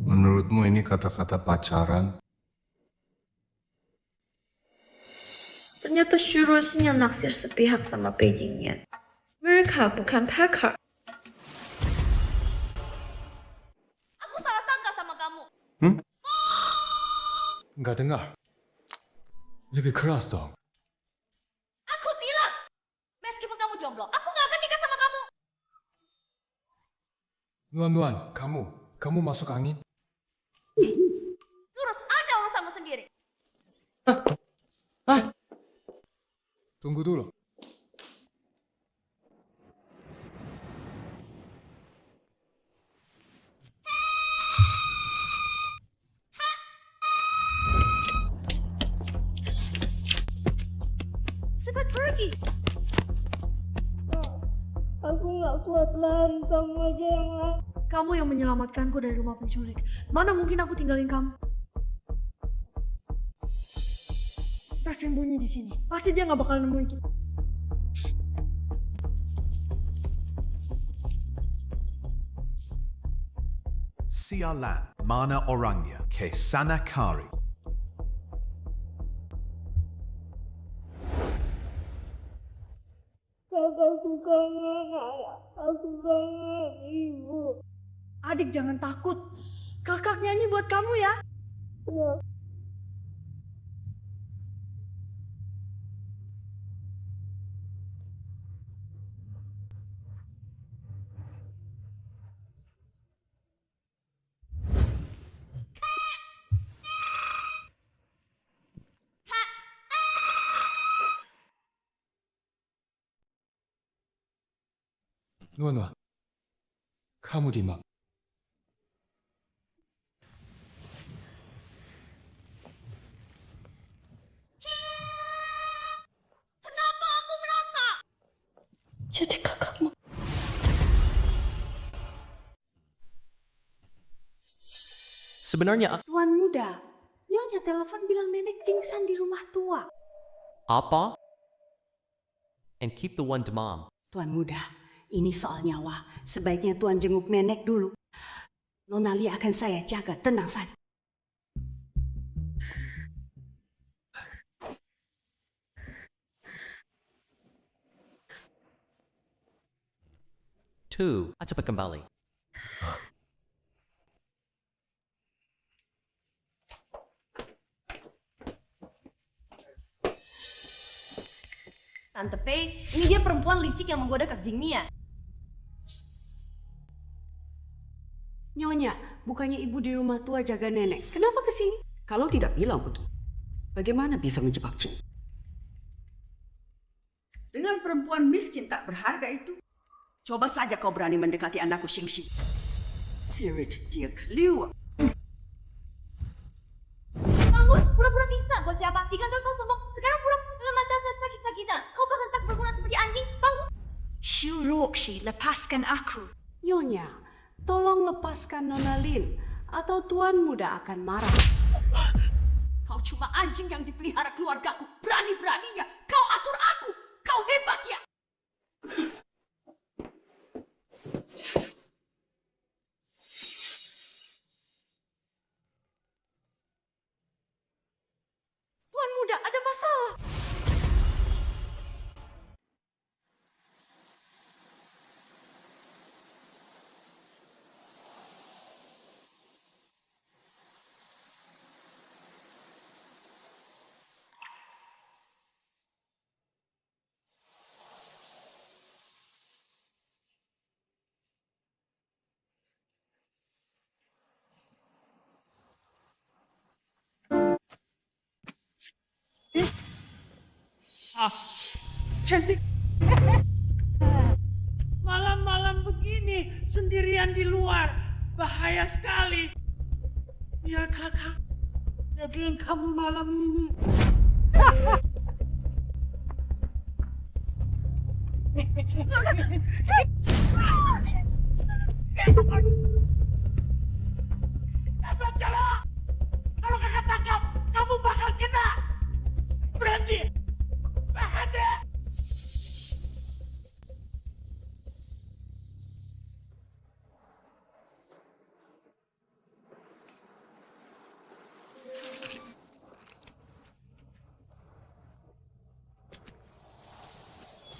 Menurutmu ini kata-kata pacaran? Ternyata Shirosin yang naksir sepihak sama Beijingnya. Mereka bukan pakar. Aku salah sangka sama kamu. Nggak dengar. Lebih keras dong. Aku bilang, meskipun kamu jomblo, aku gak akan nikah sama kamu. Nuan, kamu masuk angin. Terus ada urusanmu sendiri. Tunggu dulu. Cepat pergi. Aku nggak kuat lari, kamu aja yang lari. Kamu yang menyelamatkanku dari rumah penculik. Mana mungkin aku tinggalin kamu? Kita sembunyi di sini. Pasti dia nggak bakal nemuin kita. Sialan, mana orangnya? Ke sana kari. Kakakku kangen ayah, aku kangen ibu. Adik jangan takut, kakak nyanyi buat kamu ya. Ya. Nona, kamu di mana? Kenapa aku merasa? Jadi kakakmu. Sebenarnya Tuan muda, Nyonya telepon bilang nenek pingsan di rumah tua. apa? And keep the one to mom. Tuan muda, ini soal nyawa. Sebaiknya Tuan jenguk nenek dulu. Nona Lia akan saya jaga, tenang saja. Cepat kembali. Tante Pei, ini dia perempuan licik yang menggoda Kak Jingmia. Nyonya, bukannya ibu di rumah tua jaga nenek. Kenapa ke sini? Kalau tidak bilang begitu, bagaimana bisa menjebak Jing? Dengan perempuan miskin tak berharga itu, coba saja kau berani mendekati anakku Xingxi. Sirit dia keluar. Bangun, pura-pura pingsan buat siapa? Di kantor kau sombong, sekarang pura-pura dalam mata sakit-sakitan. Kau bahkan tak berguna seperti anjing. Bangun. Shu Roxi, lepaskan aku. Nyonya, tolong lepaskan Nona Lin, atau Tuan muda akan marah. Kau cuma anjing yang dipelihara keluargaku. Berani-beraninya kau atur aku. Kau hebat ya. Tuan muda, ada masalah. Cantik. Malam-malam begini sendirian di luar. Bahaya sekali. Biar kakak jagain kamu malam ini. Dasar celak! Kalau kakak tangkap, kamu bakal kena. Berhenti! Berhenti!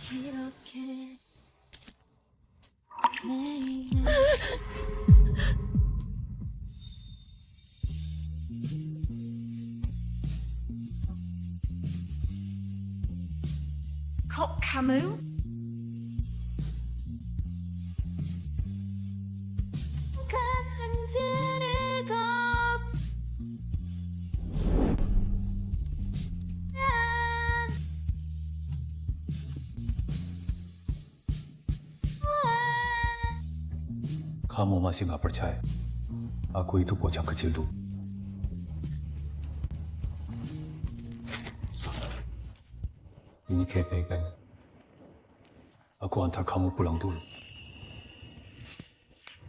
이렇게 매일 Kok kamu? 같은 지리가 Kamu masih nggak percaya? Aku itu bocah kecil dulu. Ini kebaikan. Aku antar kamu pulang dulu.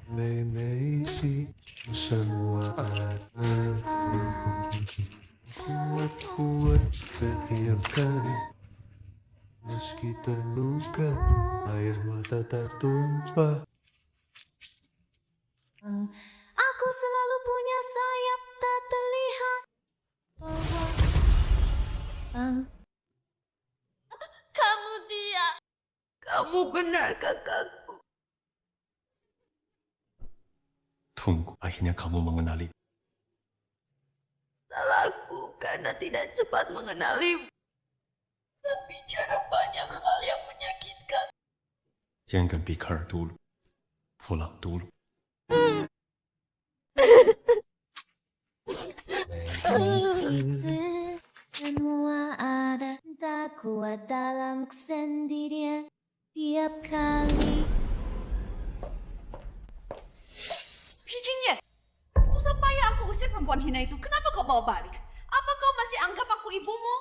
每每细semua ada kuat setiap kali meski terluka air mata tak tumpah. aku Aku selalu punya sayap tak terlihat. Kamu dia. Kamu benar kakakku. Tunggu, akhirnya kamu mengenali. Salahku karena tidak cepat mengenalimu. Berbicara banyak hal yang menyakitkan. Jangan pikir dulu. Pulang dulu. Semua ada, tak kuat dalam kesendirian. Tiap kali Bijinya, susah payah aku usir perempuan hina itu. Kenapa kau bawa balik? Apa kau masih anggap aku ibumu?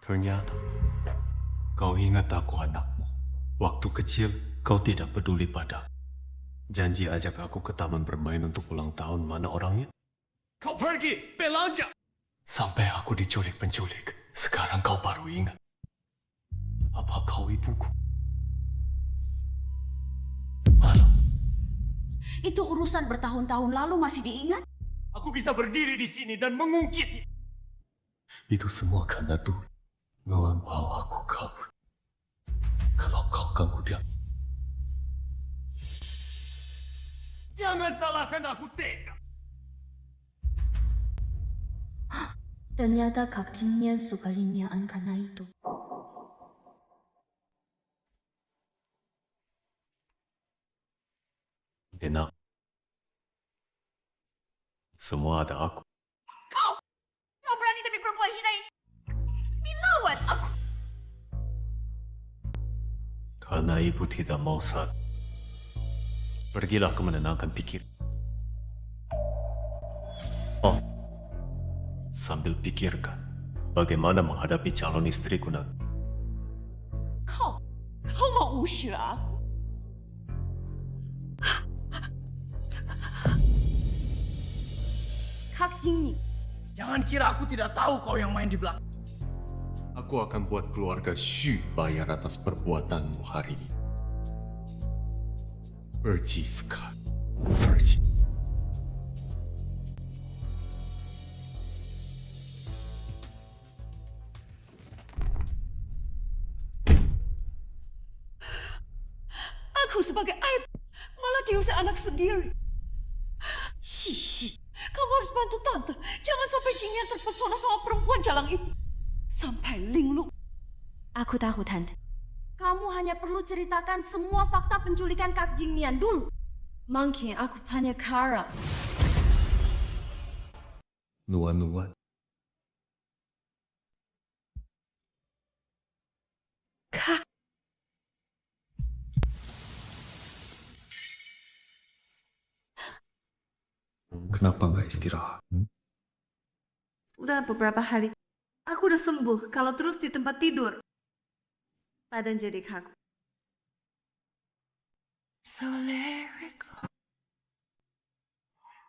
Ternyata kau ingat aku anakmu. Waktu kecil kau tidak peduli padaku. Janji ajak aku ke taman bermain untuk ulang tahun, mana orangnya? Kau pergi, belanja! Sampai aku diculik penculik. Sekarang kau baru ingat. Apa kau ibuku? Itu urusan bertahun-tahun lalu masih diingat? Aku bisa berdiri di sini dan mengungkitnya. Itu semua karena dulu Nuan mau aku kabur. Kalau kau ganggu dia, jangan salahkan aku tega. ternyata Kak Jingyan suka linyaan karena itu. Tenang. Semua ada aku. Kau berani tapi perempuan hina ini melawan aku. Karena ibu tidak mau saat. Pergilah ke menenangkan pikir. Oh, sambil pikirkan bagaimana menghadapi calon istriku nanti. Kau mau usir aku? Kak Jingni, Jangan kira aku tidak tahu kau yang main di belakang. Aku akan buat keluarga Xu bayar atas perbuatanmu hari ini. Pergi sekarang. Pergi. Aku sebagai ayah malah diusir anak sendiri. Sisi, kamu harus bantu tante. Jangan sampai Jingyan terpesona sama perempuan jalang itu. Sampai linglung. aku tahu Tante. Kamu hanya perlu ceritakan semua fakta penculikan Kak Jingnian dulu. Mungkin aku punya cara. Nuan-nuan. Kak. Kenapa nggak istirahat? Udah beberapa hari. Aku udah sembuh kalau terus di tempat tidur. Badan jadi kaku.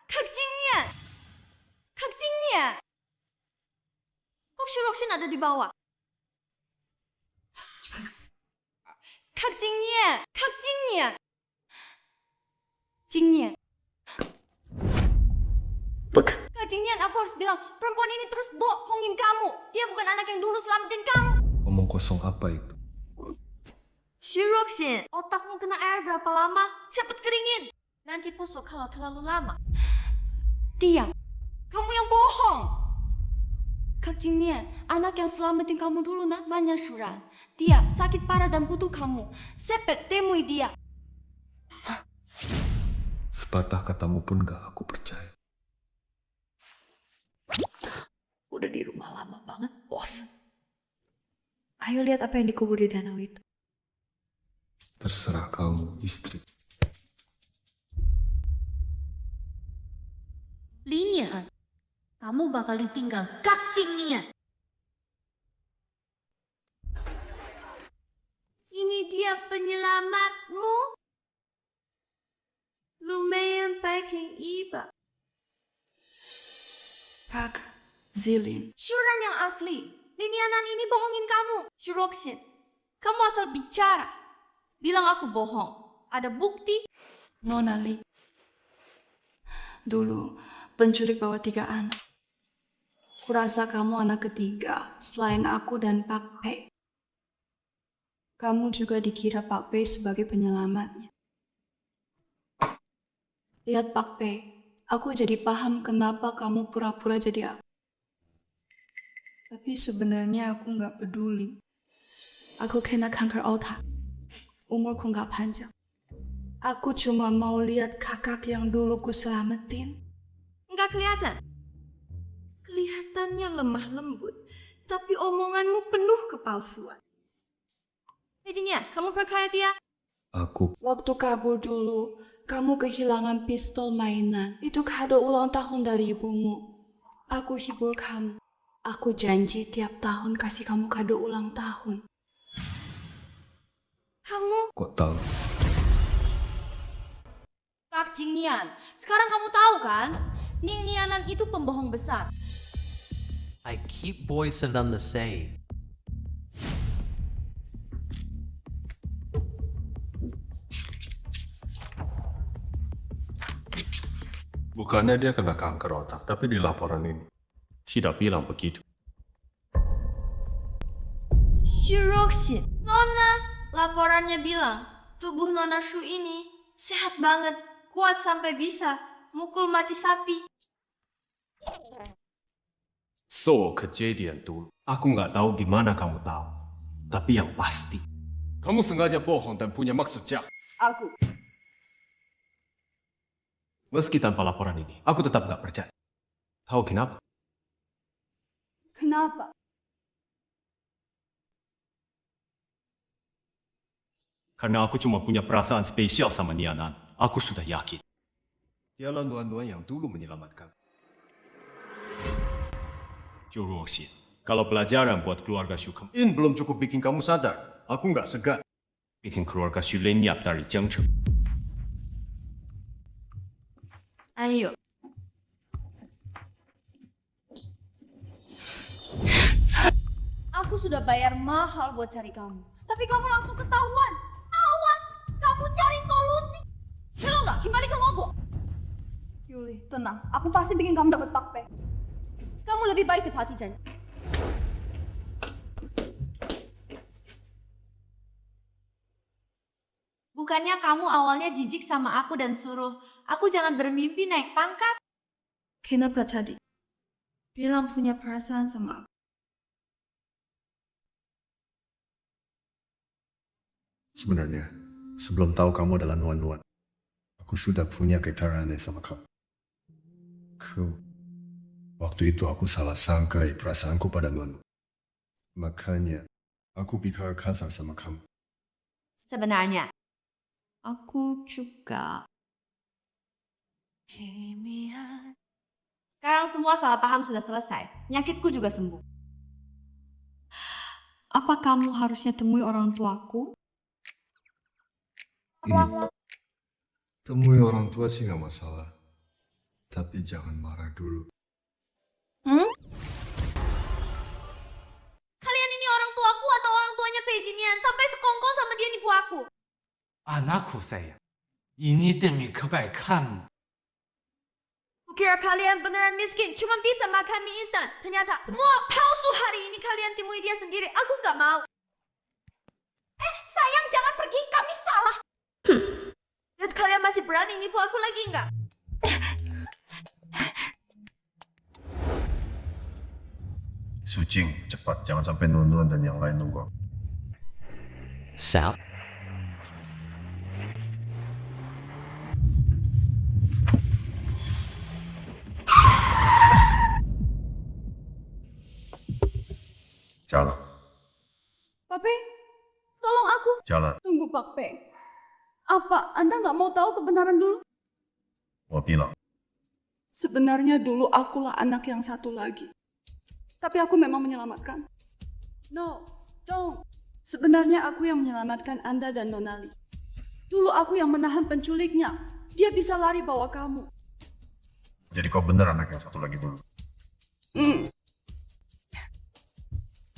Kak Jingnian! Kak Jingnian! Kok Shuroksin ada di bawah? Kak Jingnian! Kak Jingnian! Jingnian! Kak Jingnian, aku harus bilang, perempuan ini terus bohongin kamu. Dia bukan anak yang dulu selamatin kamu. Ngomong kosong apa itu? Shuroksin, otakmu kena air berapa lama? Cepet keringin. Nanti busuk kalau terlalu lama. Diam. Kamu yang bohong. Kak Jingnian, anak yang selamatin kamu dulu namanya Shuran. Dia sakit parah dan butuh kamu. Sepet temui dia. Sepatah katamu pun gak aku percaya. Udah di rumah lama banget, bosan. Ayo lihat apa yang dikubur di danau itu. Terserah kamu, istri. Linyaan, kamu bakal ditinggal Kak Jingnian. Ini dia penyelamatmu. Lumayan pakai iba. Kak Zilin. Shuran yang asli. Linianan ini bohongin kamu. Shuroksin, kamu asal bicara. Bilang aku bohong. Ada bukti? Nona Li. Dulu, penculik bawa 3 anak. Kurasa kamu anak ketiga selain aku dan Pak Pei. Kamu juga dikira Pak Pei sebagai penyelamatnya. Lihat Pak Pei, aku jadi paham kenapa kamu pura-pura jadi aku. Tapi sebenarnya aku nggak peduli. Aku kena kanker otak. Umurku nggak panjang. Aku cuma mau lihat kakak yang dulu ku selamatin. Nggak kelihatan. Kelihatannya lemah lembut, tapi omonganmu penuh kepalsuan. Jadinya, kamu percaya dia? Aku Waktu kabur dulu, kamu kehilangan pistol mainan. Itu kado ulang tahun dari ibumu. Aku hibur kamu. Aku janji tiap tahun kasih kamu kado ulang tahun. Kamu, kok tahu? Pak Jing Nian, sekarang kamu tahu kan? Ning Nianan itu pembohong besar. I keep voicing them the same. Bukannya dia kena kanker otak, tapi di laporan ini tidak bilang begitu. Shuroxin, Nona, laporannya bilang tubuh Nona Shu ini sehat banget, kuat sampai bisa mukul mati sapi. So, kejadian dulu. Aku nggak tahu gimana kamu tahu. Tapi yang pasti, kamu sengaja bohong dan punya maksud jahat. Aku. Meski tanpa laporan ini, aku tetap nggak percaya. Tahu kenapa? Kenapa? Karena aku cuma punya perasaan spesial sama Nianan. Aku sudah yakin. Dialah Nuan-Nuan yang dulu menyelamatkan. Juruoxin, kalau pelajaran buat keluarga Shu Kengin belum cukup bikin kamu sadar. Aku nggak segan bikin keluarga Shu lenyap dari Jiangcheng. Ayo. Aku sudah bayar mahal buat cari kamu. Tapi kamu langsung ketahuan. Awas, kamu cari solusi. Kalau nggak, kembali ke Lombok. Yuli, tenang. Aku pasti bikin kamu dapat Pak Pei. Kamu lebih baik tepati janji. Bukannya kamu awalnya jijik sama aku dan suruh aku jangan bermimpi naik pangkat? Kenapa tadi? Bilang punya perasaan sama aku. Sebenarnya, sebelum tahu kamu adalah Nuan-Nuan, aku sudah punya ketertarikan sama kamu. Waktu itu aku salah sangkai perasaanku pada Nuan-Nuan. Makanya, aku pikir kasar sama kamu. Sebenarnya, aku juga. Sekarang semua salah paham sudah selesai. Penyakitku juga sembuh. Apa kamu harusnya temui orang tuaku? Temui orang tua sih nggak masalah. Tapi jangan marah dulu. Kalian ini orang tuaku atau orang tuanya Pei Jinian sampai sekongkol sama dia nipu aku? Anakku sayang, ini demi kebaikanmu. Kukira kalian beneran miskin, cuma bisa makan mie instan. Ternyata semua palsu. Hari ini kalian temui dia sendiri. Aku nggak mau. Sayang, jangan pergi. Kami salah. Lihat kalian masih berani nipu aku lagi nggak? Sucing, cepat. Jangan sampai Nuan-Nuan dan yang lain nunggu. Sal? Jalan. Pak Pei, tolong aku. Jalan. Tunggu Pak Pei. Apa Anda nggak mau tahu kebenaran dulu? Mau bilang. Sebenarnya dulu akulah anak yang satu lagi. Tapi aku memang menyelamatkan. No, don't. Sebenarnya aku yang menyelamatkan Anda dan Nona Li. Dulu aku yang menahan penculiknya. Dia bisa lari bawa kamu. Jadi kau bener anak yang satu lagi dulu.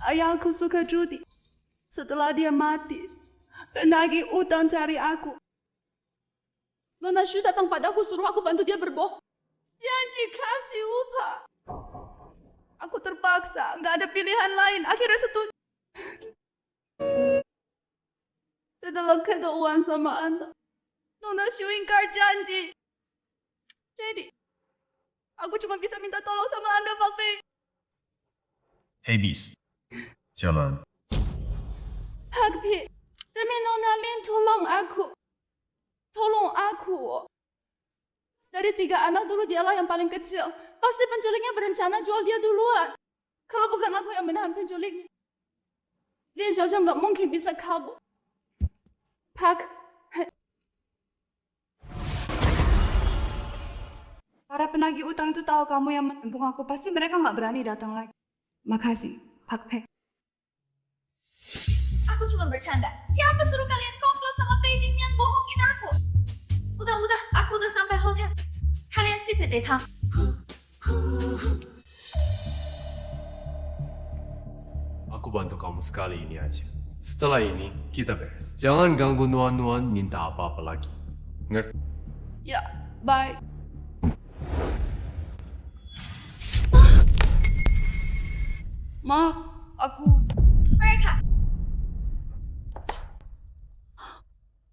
Ayahku suka judi. Setelah dia mati, penagih utang cari aku. Nona Shu datang padaku suruh aku bantu dia berbohong. Janji kasih upah. Aku terpaksa, nggak ada pilihan lain. Akhirnya setuju. Setelah kedua sama Anda, Nona Shu ingkar janji. Jadi, aku cuma bisa minta tolong sama Anda, Pak Pei. Hey Beast, jalan. Pak Pei, demi Nona Lin tolong aku. Tolong aku. Dari 3 anak dulu dialah yang paling kecil. Pasti penculiknya berencana jual dia duluan. Kalau bukan aku yang menahan penculiknya, Lin Xiaoxiao nggak mungkin bisa kabur. Pak, para penagih utang itu tahu kamu yang menembung aku. Pasti mereka nggak berani datang lagi. Makasih, Pak Pei. Aku cuma bercanda. Siapa suruh kalian komplot sama Beijing yang bohongin aku? Udah, aku udah sampai hotel. Kalian sipit deh, Tang. Aku bantu kamu sekali ini aja. Setelah ini, kita beres. Jangan ganggu Nuan-Nuan minta apa-apa lagi. Ngerti? Ya, baik. Maaf, aku... Mereka.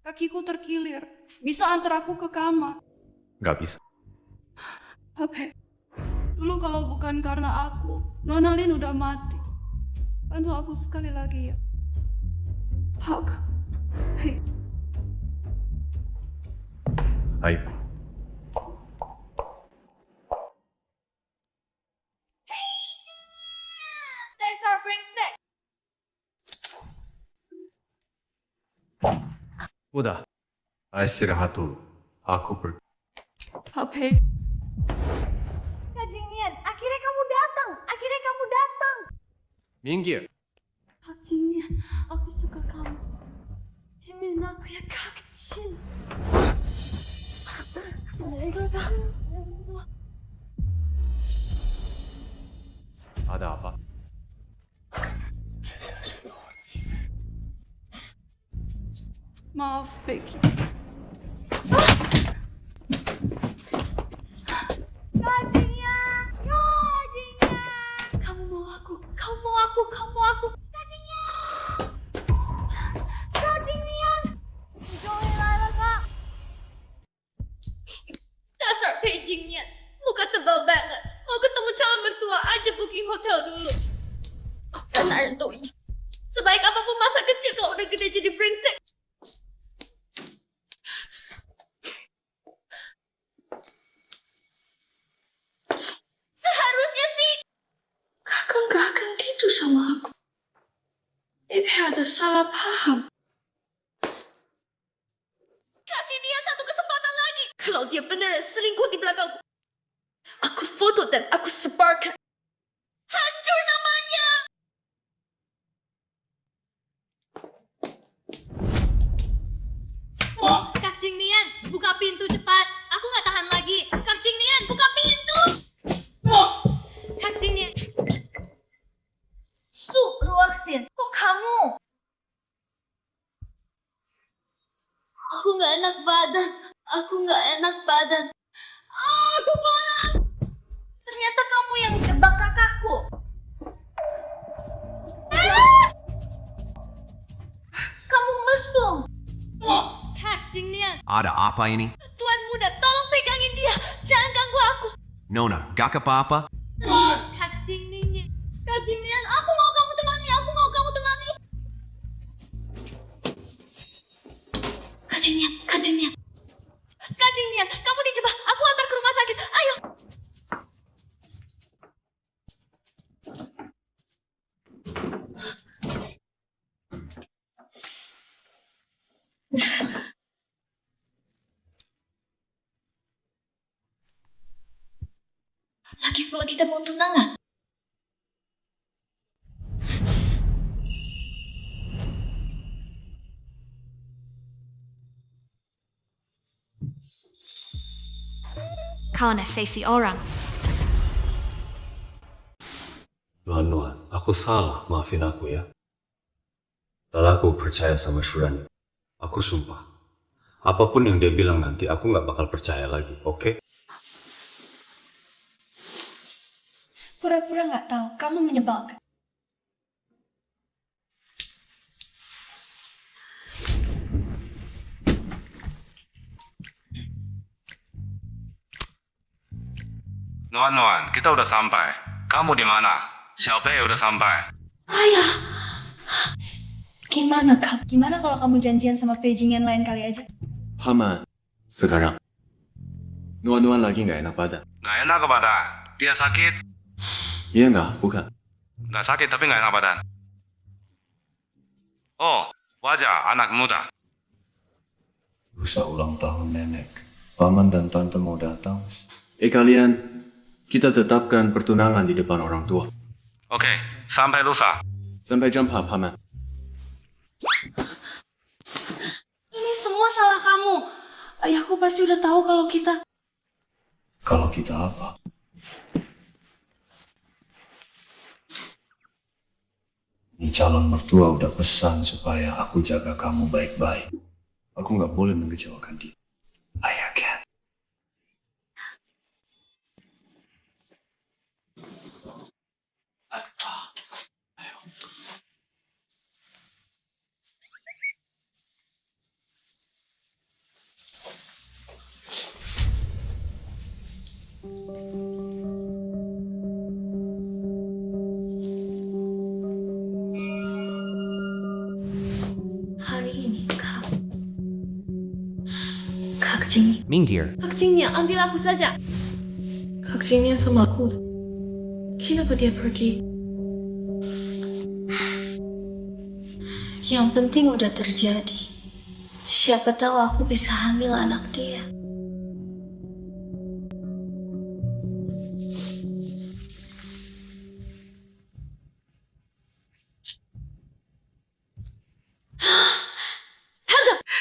Kakiku terkilir. Bisa antar aku ke kamar. Gak bisa. Oke. Dulu kalau bukan karena aku, Nona Lin udah mati. Bantu aku sekali lagi ya. Hak. Hei. Ayo. Dasar brengsek. Udah. Istirahat dulu. Aku pergi. Hei. Kak Jingnian, akhirnya kamu datang. Minggir. Kak Jingnian, aku suka kamu. Dimin aku ya Kak Jin. Jaga kamu. Ada apa? Maaf, Becky. Kak Jingnian. Kamu mau aku. Kak Jingnian. Join lah, Kak. Dasar Beijing Nian. Muka tebal banget. Mau ketemu calon mertua aja booking hotel dulu. Dan Naruto ini. Sebaik apapun masa kecil kalau udah gede jadi brengsek. Seharusnya sih Kakak gak akan gitu sama aku. Ini ada salah paham. kasih dia satu kesempatan lagi. Kalau dia beneran selingkuh di belakangku, aku foto dan aku sebarkan. Hancur namanya. Kak Jingnian, buka pintu cepat. Aku nggak tahan lagi. Kak Jingnian, buka pintu. Kak Jingnian. Su, Ruaksin, kok kamu? Aku nggak enak badan. Aku panas. Ternyata kamu yang jebak kakakku. Kamu mesum. Kak Jingnian. Ada apa ini? Tuan muda, tolong pegangin dia. Jangan ganggu aku. Nona, gak apa-apa? Kak Jingnian. Kak Jingnian, aku mau kamu temani. Kak Jingnian, kamu dijebak. Aku antar ke rumah sakit. Ayo. Lagi pula kita mau tunangan. Kau nasisi orang. Nuan-Nuan, aku salah, maafin aku ya. Tadi aku percaya sama Shurani. Aku sumpah, Apapun yang dia bilang nanti, aku nggak bakal percaya lagi, oke? Pura-pura nggak tahu, kamu menyebalkan. Nuan, kita udah sampai. Kamu di mana? Xiaopei udah sampai. Ayah, gimana kak? Gimana kalau kamu janjian sama Beijing yang lain kali aja? Paman, sekarang Nuan lagi nggak enak badan. Nggak enak ke badan. Dia sakit. Iya nggak, bukan. Nggak sakit tapi nggak enak badan. Oh, wajah anak muda. Lusa ulang tahun nenek. Paman dan tante mau datang. Kalian, kita tetapkan pertunangan di depan orang tua. Oke, sampai lusa. Sampai jumpa, Paman. Ini semua salah kamu. Ayahku pasti udah tahu kalau kita... Kalau kita apa? Ini calon mertua udah pesan supaya aku jaga kamu baik-baik. Aku nggak boleh mengecewakan dia. Ayah kan. Hari ini Kak Jing. Minggir. Kak Jingnya, ambil aku saja. Kak Jingnya sama aku. Kenapa dia pergi? Yang penting udah terjadi. Siapa tahu aku bisa hamil anak dia.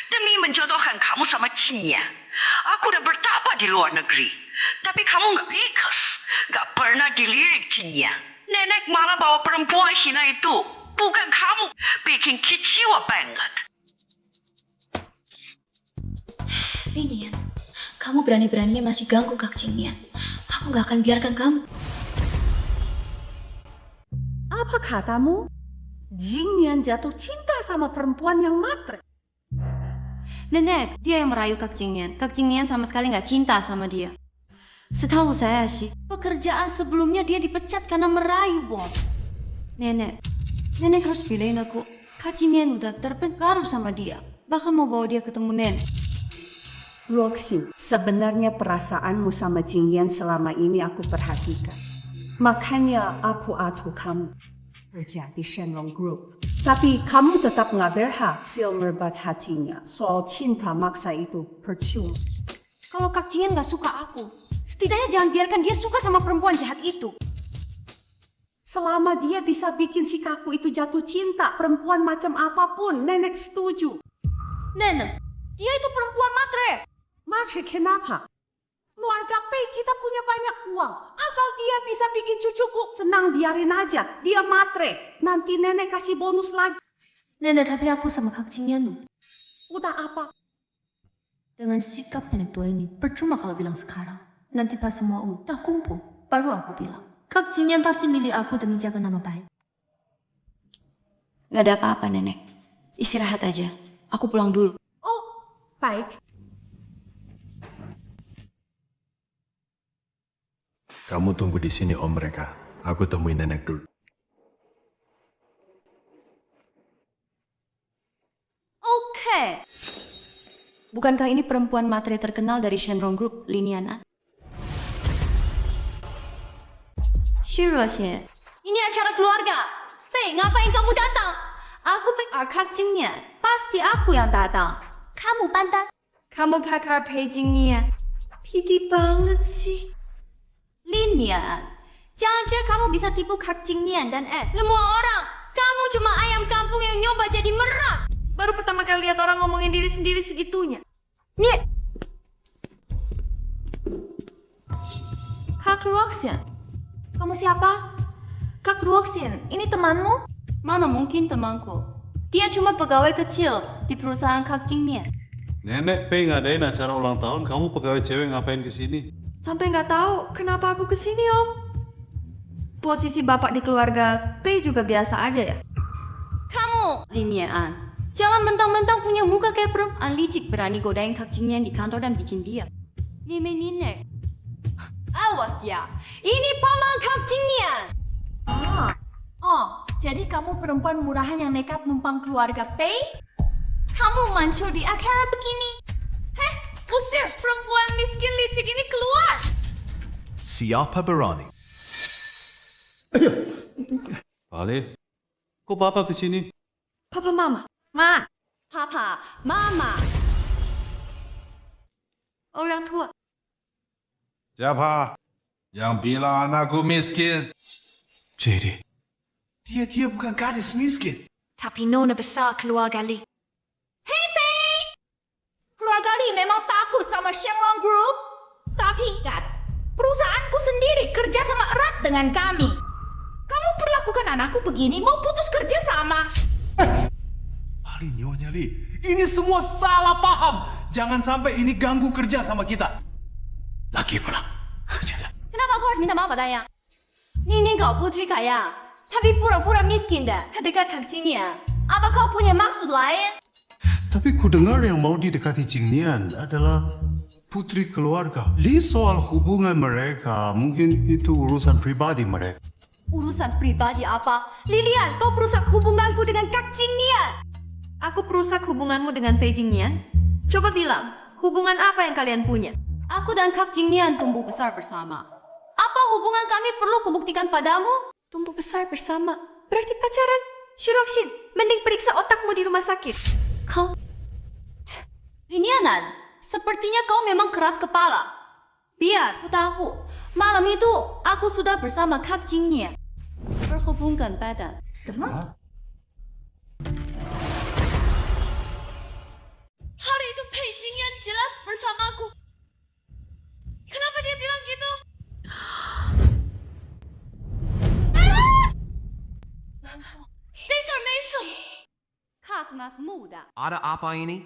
Demi menjodohkan kamu sama Cinya, aku udah bertapa di luar negeri. Tapi kamu nggak ikhlas, nggak pernah dilirik Cinya. Nenek malah bawa perempuan hina itu, bukan kamu. Bikin kecewa banget. Linian, kamu berani-beraninya masih ganggu Kak Jingnian. Aku nggak akan biarkan kamu. Apa katamu? Jingnian jatuh cinta sama perempuan yang matre. Nenek, dia yang merayu Kak Jingnian. Kak Jingnian sama sekali nggak cinta sama dia. Setahu saya sih, pekerjaan sebelumnya dia dipecat karena merayu, bos. Nenek harus bilain aku. Kak Jingnian udah terpengaruh sama dia. Bahkan mau bawa dia ketemu nenek. Roxy, sebenarnya perasaanmu sama Jingnian selama ini aku perhatikan. Makanya aku atur kamu kerja di Shenlong Group. Tapi kamu tetap nggak berhasil merebut hatinya. Soal cinta maksa itu percuma. Kalau Kak Jingnian nggak suka aku, setidaknya jangan biarkan dia suka sama perempuan jahat itu. Selama dia bisa bikin si kaku itu jatuh cinta, perempuan macam apapun, nenek setuju. Nenek, dia itu perempuan matre. Matre kenapa? Keluarga Pei kita punya banyak uang. Asal dia bisa bikin cucuku senang, biarin aja. Dia matre. Nanti nenek kasih bonus lagi. Nenek, tapi aku sama Kak Jingnian loh. Udah apa? Dengan sikap nenek tua ini, percuma kalau bilang sekarang. Nanti pas semua udah kumpul, baru aku bilang. Kak Jingnian pasti milih aku demi jaga nama baik. Gak ada apa-apa, nenek. Istirahat aja. Aku pulang dulu. Oh, baik. Kamu tunggu di sini, Om mereka. Aku temuin nenek dulu. Oke. Bukankah ini perempuan matre terkenal dari Shenlong Group, Linian? Shirosie, ini acara keluarga. Pei, ngapain kamu datang? Aku pakar Kak Jingnian. Pasti aku yang datang. Kamu pantas. Kamu pakar Pei Jingnian. Piti banget sih. Linian, jangan kira kamu bisa tipu Kak Jingnian dan Ed. Semua orang, kamu cuma ayam kampung yang nyoba jadi merak. Baru pertama kali lihat orang ngomongin diri sendiri segitunya. Nih, Kak Roxin, kamu siapa? Kak Roxin, ini temanmu? Mana mungkin temanku? Dia cuma pegawai kecil di perusahaan Kak Jingnian. Nenek Pei ngadain acara ulang tahun, kamu pegawai cewek ngapain kesini? Sampai nggak tahu kenapa aku kesini, Om. Posisi bapak di keluarga Pei juga biasa aja ya. Kamu, Linian, jangan mentang-mentang punya muka kayak perempuan licik berani godain Kak Jingnian di kantor dan bikin dia. Nenek, awas ya, ini paman Kak Jingnian. Jadi kamu perempuan murahan yang nekat numpang keluarga Pei? Kamu muncul di acara begini? Usir perempuan miskin licik ini keluar! Siapa berani? Balik. Kok Papa kesini? Papa Mama. Papa, Mama. Orang tua. Siapa yang bilang anakku miskin? JD, dia bukan gadis miskin. Tapi nona besar keluarga Li. Hei Pei! Keluarga Li memang takut sama Shenglong Group. Tapi ingat, perusahaanku sendiri kerja sama erat dengan kami. Kamu perlakukan anakku begini, mau putus kerja sama. Ali, Nyonya Li, ini semua salah paham. Jangan sampai ini ganggu kerja sama kita. Lagi pula. Kenapa aku harus minta maaf padanya? Ini kau putri kaya, tapi pura-pura miskin dah ketika Kak Jingnian. Apa kau punya maksud lain? Tapi ku dengar yang mau didekati Jingnian adalah putri keluarga. Li soal hubungan mereka, mungkin itu urusan pribadi mereka. Urusan pribadi apa? Lilian, kau perusak hubunganku dengan Kak Jingnian. Aku perusak hubunganmu dengan Pei Jingnian? Coba bilang, hubungan apa yang kalian punya? Aku dan Kak Jingnian tumbuh besar bersama. Apa hubungan kami perlu kubuktikan padamu? Tumbuh besar bersama? Berarti pacaran? Shurokshin, mending periksa otakmu di rumah sakit. Kau... Linianan, sepertinya kau memang keras kepala. Biar ku tahu, malam itu aku sudah bersama Kak Jingnian. Berhubungan badan. Semua? Hari itu Pei Jingnian jelas bersamaku. Kenapa dia bilang gitu? Dasar mesum. Kak mas muda. Ada apa ini?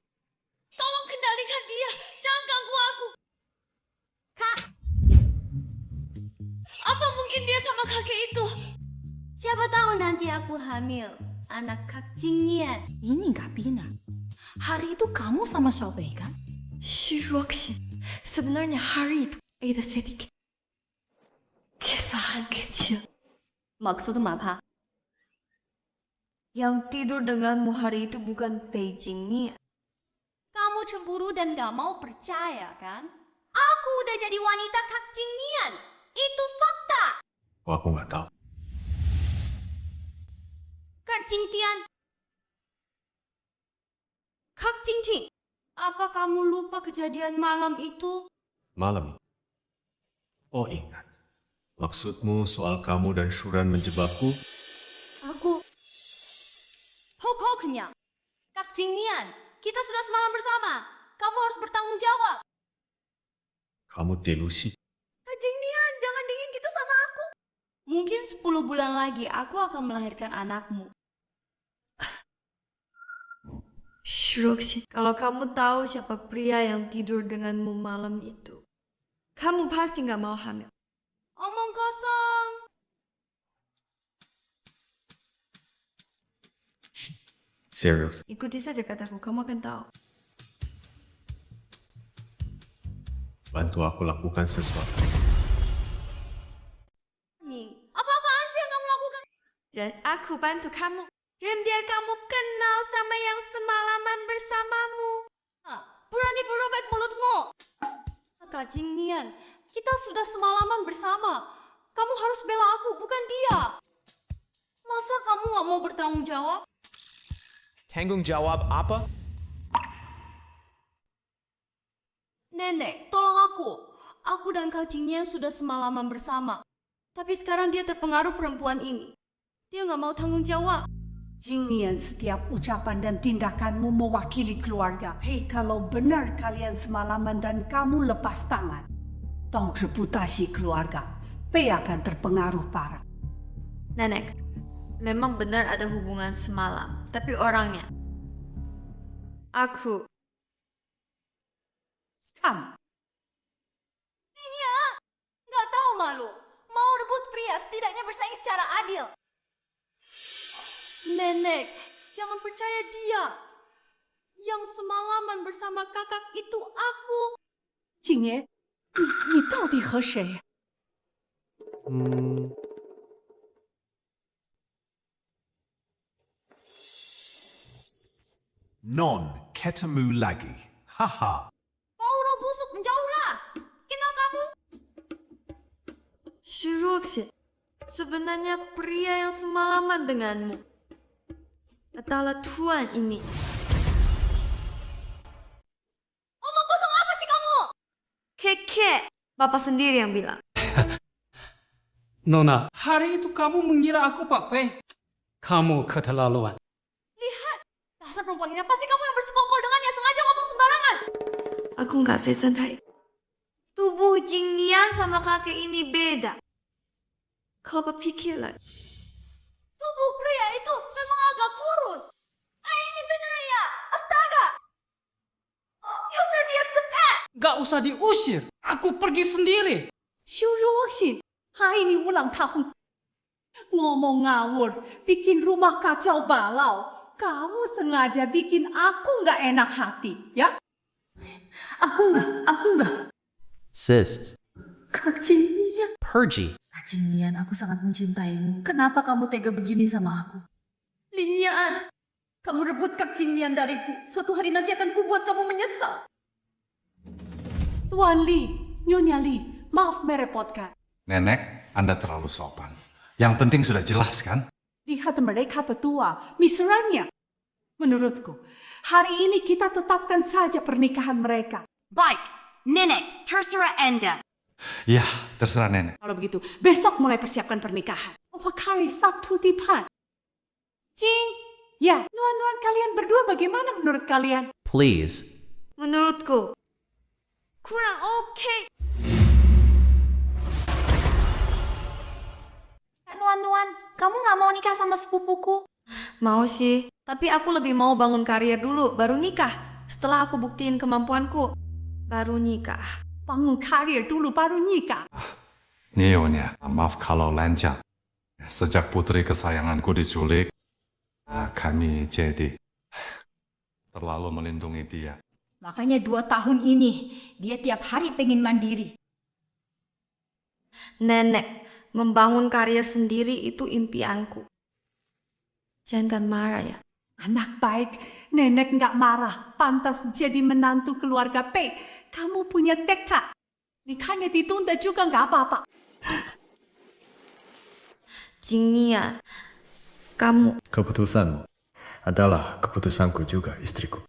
Tolong kendalikan dia. Jangan ganggu aku. Kak. Apa mungkin dia sama kakek itu? Siapa tahu nanti aku hamil. Anak Kak Jingnian. Ini gak benar. Hari itu kamu sama Xiaobei kan? Shurokshin, sebenarnya hari itu ada sedikit kesalahan kecil. Maksudmu apa? Yang tidur denganmu hari itu bukan Pei Jingnian. Kamu cemburu dan gak mau percaya kan? Aku udah jadi wanita Kak Jingnian. Itu fakta. Oh, aku nggak tahu. Kak Jingtian. Kak Jingting, apa kamu lupa kejadian malam itu? Malam. Oh, ingat. Maksudmu soal kamu dan Shuran menjebakku? Aku... Pokoknya, Kak Jingnian, kita sudah semalam bersama. Kamu harus bertanggung jawab. Kamu delusi. Kak Jingnian, jangan dingin gitu sama aku. Mungkin 10 bulan lagi aku akan melahirkan anakmu. Shurokshin, kalau kamu tahu siapa pria yang tidur denganmu malam itu, kamu pasti gak mau hamil. Omong kosong. Serius. Ikuti saja kataku, kamu akan tahu. Bantu aku lakukan sesuatu. Apa-apaan sih yang kamu lakukan? Dan aku bantu kamu. Dan biar kamu kenal sama yang semalaman bersamamu. Berani berobek mulutmu. Kak Jingnian, kita sudah semalaman bersama. Kamu harus bela aku, bukan dia. Masa kamu gak mau bertanggung jawab? Tanggung jawab apa? Nenek, tolong aku. Aku dan Kak Jingnian sudah semalaman bersama. Tapi sekarang dia terpengaruh perempuan ini. Dia gak mau tanggung jawab. Jingnian, setiap ucapan dan tindakanmu mewakili keluarga. Hei, kalau benar kalian semalaman dan kamu lepas tangan, tong reputasi keluarga, Pei akan terpengaruh parah. Nenek, memang benar ada hubungan semalam, tapi orangnya. Aku paham? Linia, nggak tahu malu. Mau rebut pria, setidaknya bersaing secara adil. Nenek, jangan percaya dia. Yang semalaman bersama kakak itu aku. 景爷，你到底和谁？ Non ketemu lagi. Haha. Paura busuk, menjauhlah. Kenal kamu? Shuroxi, sebenarnya pria yang semalaman denganmu adalah tuan ini. Omong kosong apa sih kamu? Keke, bapak sendiri yang bilang. Nona, hari itu kamu mengira aku Pak Pei. Kamu keterlaluan. Lihat, dasar perempuan ini, pasti kamu yang bersekongkol dengannya, sengaja ngomong sembarangan. Aku nggak sesantai. Tubuh Jingnian sama kakek ini beda. Kau berpikir lagi. Tubuh pria itu memang agak kurus. Ini bener ya, astaga. Usir dia sepet. Gak usah diusir, aku pergi sendiri. 修若信hari ini ulang tahun. Ngomong ngawur, bikin rumah kacau balau. Kamu sengaja bikin aku nggak enak hati, ya? Aku enggak. Sis, Kak Jingnian. Pergy. Kak Jingnian, aku sangat mencintaimu. Kenapa kamu tega begini sama aku? Linian, kamu rebut Kak Jingnian dariku. Suatu hari nanti akan kubuat kamu menyesal. Tuan Li, Nyonya Li, maaf merepotkan. Nenek, Anda terlalu sopan. Yang penting sudah jelas kan? Lihat mereka berdua, mesranya. Menurutku, hari ini kita tetapkan saja pernikahan mereka. Baik, Nenek, terserah Anda. Ya, terserah nenek. Kalau begitu, besok mulai persiapkan pernikahan. Hari Sabtu depan. Jing, ya, nuan-nuan kalian berdua bagaimana menurut kalian? Please. Menurutku, kurang oke. Nuan-nuan, kamu nggak mau nikah sama sepupuku? Mau sih, tapi aku lebih mau bangun karier dulu, baru nikah. Setelah aku buktiin kemampuanku, baru nikah. Bangun karier dulu, baru nikah. Nyonya, maaf kalau lancang. Sejak putri kesayanganku diculik, kami jadi terlalu melindungi dia. Makanya 2 tahun ini, dia tiap hari pengen mandiri. Nenek, membangun karier sendiri itu impianku. Jangan marah ya. Anak baik, nenek nggak marah. Pantas jadi menantu keluarga Pei. Kamu punya tekad. Nikahnya ditunda juga nggak apa-apa. Jingnian, kamu... Keputusanmu adalah keputusanku juga, istriku.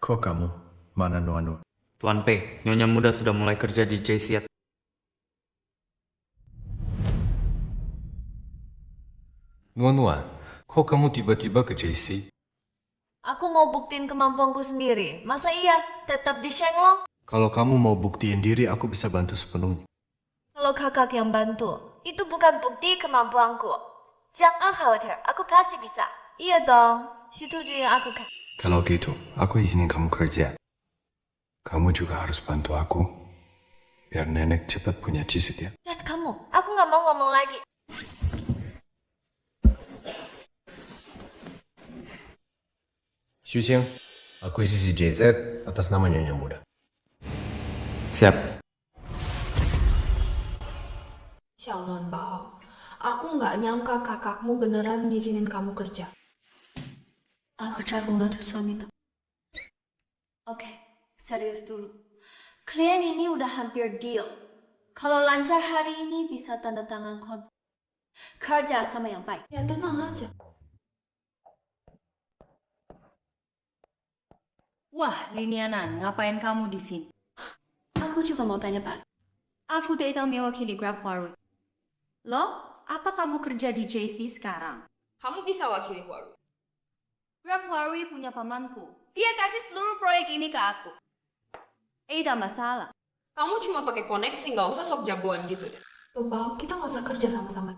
Kok kamu? Mana Nuanu? Tuan Pei, Nyonya Muda sudah mulai kerja di JCET. Nuan, kok kamu tiba-tiba ke JC? Aku mau buktiin kemampuanku sendiri. Masa iya tetap di Shenglong? Kalau kamu mau buktiin diri, aku bisa bantu sepenuhnya. Kalau kakak yang bantu, itu bukan bukti kemampuanku. Jangan khawatir, aku pasti bisa. Iya dong, setuju yang aku kan. Kalau gitu, aku izinin kamu kerja. Kamu juga harus bantu aku, biar nenek cepat punya cicit ya. Lihat kamu, aku nggak mau ngomong lagi. Xuxing, akuisisi JZ atas nama Nyonya Muda. Siap. Xiaolun Bao, aku nggak nyangka kakakmu beneran ngizinin kamu kerja. Aku jago bantu suami tuh. Oke, serius dulu. Klien ini udah hampir deal. Kalau lancar hari ini bisa tanda tangan kontrak. Kerja sama yang baik. Ya tenang aja. Wah, Linianan, ngapain kamu di sini? Aku juga mau tanya Pak. Aku datang mewakili Grab Huawei. Loh, apa kamu kerja di JC sekarang? Kamu bisa wakili Huawei. Grab Huawei punya pamanku. Dia kasih seluruh proyek ini ke aku. Ada masalah. Kamu cuma pakai koneksi, nggak usah sok jagoan gitu deh. Tuh, Bang, kita nggak usah kerja sama-sama.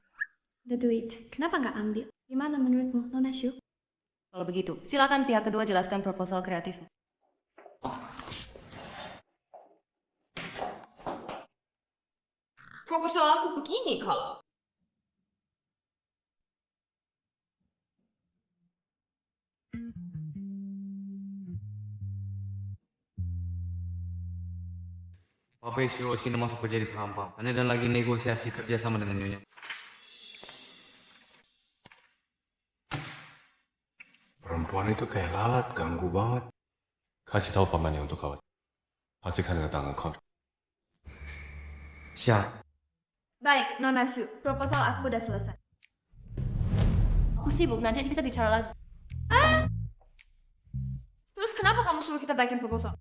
The duit, kenapa nggak ambil? Gimana menurutmu, Nona Shu? Kalau begitu, silakan pihak kedua jelaskan proposal kreatif. Proposal aku begini kalau. Papa suruh sini masuk kerja di Paham-Paham. Anda dan lagi negosiasi kerja sama dengan Nyonya. Perempuan itu kayak lalat, ganggu banget. Kasih tahu pamannya untuk kawat. Pastikan dengan tangan kontrak. Siap. Baik, Nona Shu, proposal aku udah selesai. Aku sibuk, nanti kita bicara lagi. Terus kenapa kamu suruh kita bikin proposal?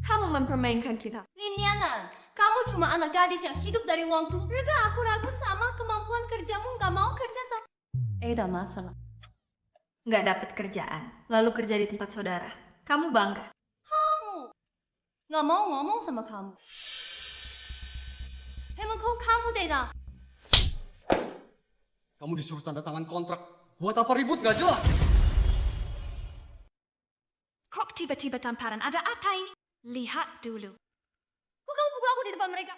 Kamu mempermainkan kita. Linianan, kamu cuma anak gadis yang hidup dari uang keluarga. Aku ragu sama kemampuan kerjamu, nggak mau kerja sama. Ada masalah. Nggak dapat kerjaan, lalu kerja di tempat saudara. Kamu bangga. Kamu nggak mau ngomong sama kamu. Emang kamu tidak? Kamu disuruh tanda tangan kontrak. Buat apa ribut gak jelas? Kok tiba-tiba tamparan? Ada apa ini? Lihat dulu. Kok kamu pukul aku di depan mereka?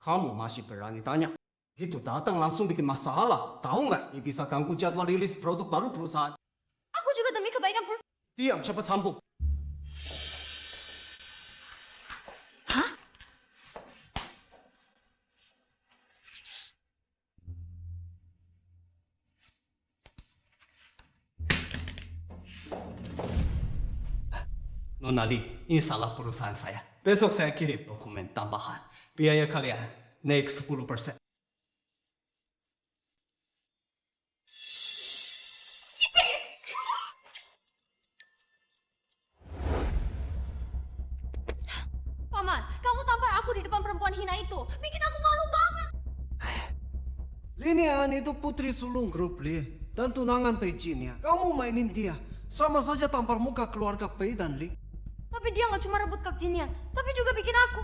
Kamu masih berani tanya? Itu datang langsung bikin masalah. Tahu nggak? Ini bisa ganggu jadwal rilis produk baru perusahaan. Aku juga demi kebaikan perusahaan. Diam, cepat sambung. Nona Lee, ini salah perusahaan saya. Besok saya kirim dokumen tambahan. Biaya kalian naik 10%. Paman, kamu tampar aku di depan perempuan hina itu. Bikin aku malu banget. Linian itu putri sulung grup Lee dan tunangan Pei Jin ya. Kamu mainin dia. Sama saja tampar muka keluarga Pei dan Lee. Tapi dia nggak cuma rebut Kak Jinian, tapi juga bikin aku.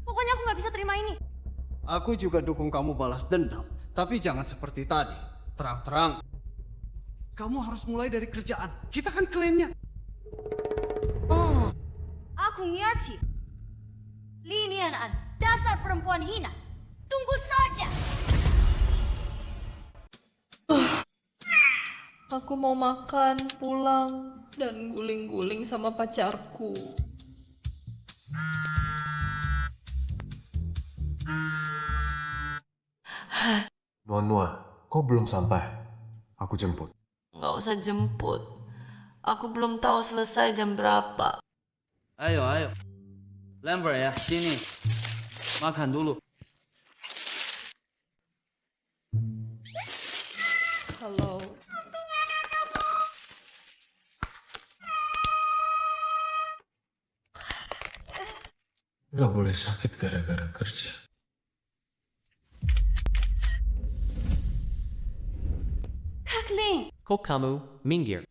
Pokoknya aku nggak bisa terima ini. Aku juga dukung kamu balas dendam. Tapi jangan seperti tadi. Terang-terang. Kamu harus mulai dari kerjaan. Kita kan kliennya. Oh, aku ngerti. Linianan, dasar perempuan hina. Tunggu saja. Aku mau makan, pulang, dan guling-guling sama pacarku. Nuan, kau belum sampai. Aku jemput. Nggak usah jemput. Aku belum tahu selesai jam berapa. Ayo. Lambert ya, sini. Makan dulu. Halo. Gak boleh sakit gara-gara kerja. Kak Ling, Kok kamu minggir?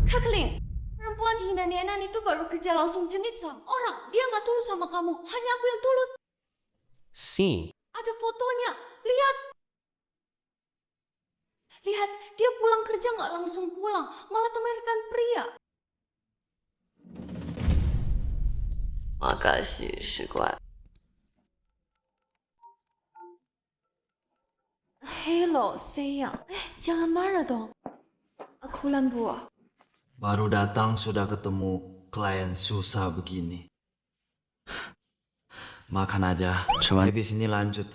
Kak Ling. Perempuan hina Nenan itu baru kerja langsung genit sama orang. Dia nggak tulus sama kamu. Hanya aku yang tulus. Scene. Ada fotonya. Lihat. Lihat, dia pulang kerja nggak langsung pulang. Malah temerkan pria. Makasih, Shiguan. Hello, sayang. Jangan marah dong. Aku lampu. Baru datang sudah ketemu klien susah begini. Makan aja, coba habis ini lanjut.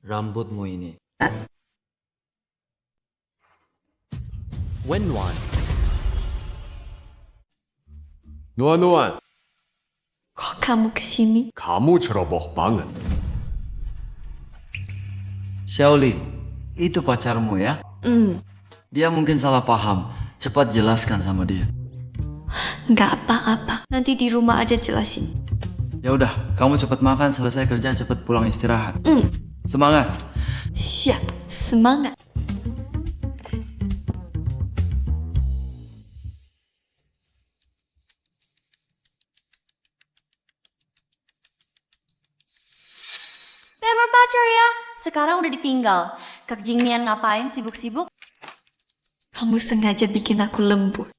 Rambutmu ini. Wenwan. Nuan, Kok kamu kesini? kamu ceroboh banget. Xiaoli, itu pacarmu ya? Dia mungkin salah paham. Cepat jelaskan sama dia. Nggak apa-apa. Nanti di rumah aja jelasin. Ya udah, kamu cepat makan, selesai kerja, cepat pulang istirahat. Semangat. Siap, semangat. pacar ya. Sekarang udah ditinggal. Kak Jingnian ngapain sibuk-sibuk? Kamu sengaja bikin aku lembut.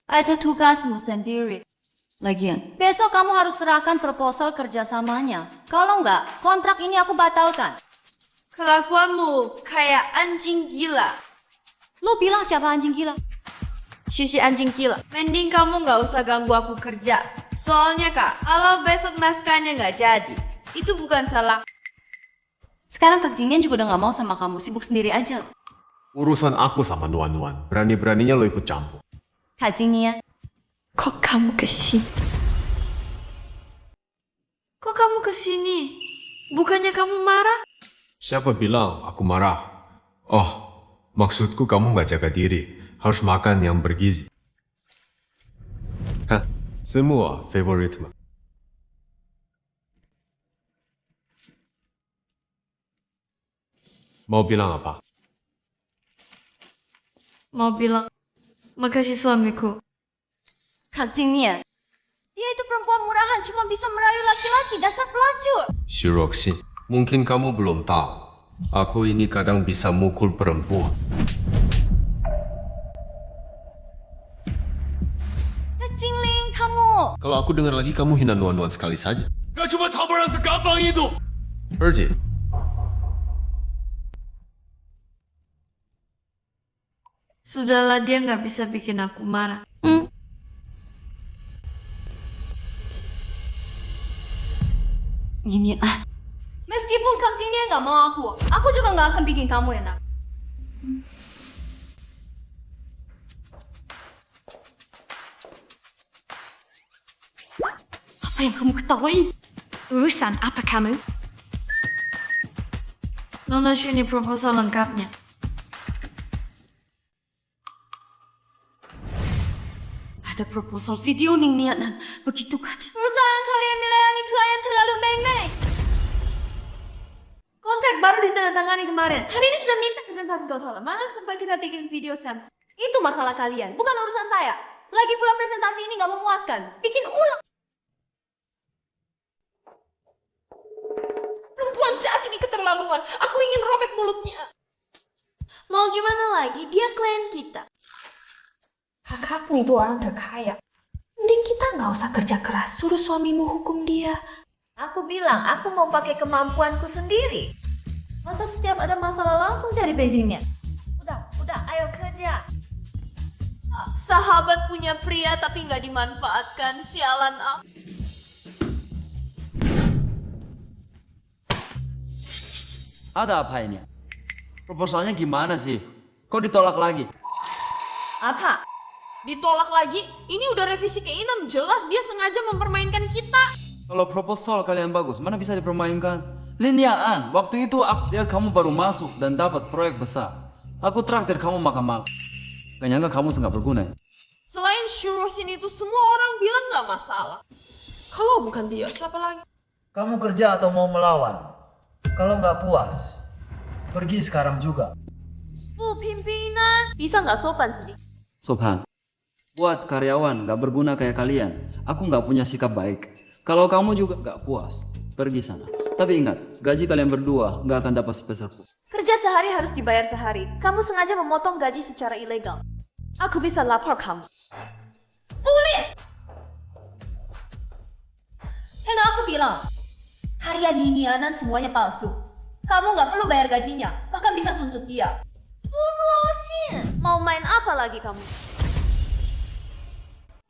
Ada tugasmu sendiri. Lagian, besok kamu harus serahkan proposal kerjasamanya. Kalau enggak, kontrak ini aku batalkan. Kelakuanmu kayak anjing gila. Lo bilang siapa anjing gila? Sushi anjing gila. Mending kamu nggak usah ganggu aku kerja. Soalnya kak, kalau besok naskahnya nggak jadi, itu bukan salah. Sekarang Kak Jingnian juga udah gak mau sama kamu, sibuk sendiri aja. Urusan aku sama Nuan-Nuan, berani-beraninya lo ikut campur. Kak Jingnian. Kok kamu kesini? Kok kamu kesini? Bukannya kamu marah? Siapa bilang aku marah? Oh, maksudku kamu nggak jaga diri, harus makan yang bergizi. Hah, semua favoritmu. Mau bilang apa? Mau bilang, makasih suamiku. Kak Jingnian. Dia itu perempuan murahan, cuma bisa merayu laki-laki, dasar pelacur. Roxy, mungkin kamu belum tahu. Aku ini kadang bisa mukul perempuan. Kak Jingling, kamu. Kalau aku dengar lagi kamu hina Nuan-Nuan sekali saja. Gak cuma taburan segampang itu. Erji, Sudahlah, dia nggak bisa bikin aku marah. Gini ah. Meskipun Kak Jingnian gak mau aku juga gak akan bikin kamu enak. Apa yang kamu ketawain? Urusan apa kamu? Nona sini proposal lengkapnya. Ada proposal video nih niatan. Begitu kacau. Perusahaan kalian melayani klien terlalu meng-meng. Kontrak baru ditandatangani kemarin. Hari ini sudah minta presentasi total. Mana sampai kita bikin video sampel? Itu masalah kalian, bukan urusan saya. Lagi pula presentasi ini gak memuaskan. Bikin ulang. Perempuan jahat ini keterlaluan. Aku ingin robek mulutnya. Mau gimana lagi? Dia klien kita. Kakakmu itu orang terkaya. Mending kita nggak usah kerja keras, suruh suamimu hukum dia. Aku bilang, aku mau pakai kemampuanku sendiri. Masa setiap ada masalah langsung cari Beijingnya? Udah, ayo kerja. Sahabat punya pria tapi nggak dimanfaatkan. Sialan ah. Ada apa ini? Proposalnya gimana sih? Kok ditolak lagi? Apa? Ditolak lagi? Ini udah revisi ke-6, jelas dia sengaja mempermainkan kita. Kalau proposal kalian bagus, mana bisa dipermainkan? Liniaan, waktu itu aku lihat kamu baru masuk dan dapat proyek besar. Aku traktir kamu makan-makan. Gak nyangka kamu sangat berguna. Selain Shurosin itu semua orang bilang gak masalah. Kalau bukan dia, siapa lagi? Kamu kerja atau mau melawan? Kalau nggak puas, pergi sekarang juga. Pimpinan, bisa nggak sopan sedikit? Sopan, buat karyawan nggak berguna kayak kalian, aku nggak punya sikap baik. Kalau kamu juga nggak puas, pergi sana. Tapi ingat, gaji kalian berdua nggak akan dapat sepeser pun. Kerja sehari harus dibayar sehari. Kamu sengaja memotong gaji secara ilegal. Aku bisa lapor kamu. Bulit! Karena aku bilang, harian Ninianan semuanya palsu. Kamu nggak perlu bayar gajinya, bahkan bisa tuntut dia. Rosin, mau main apa lagi kamu?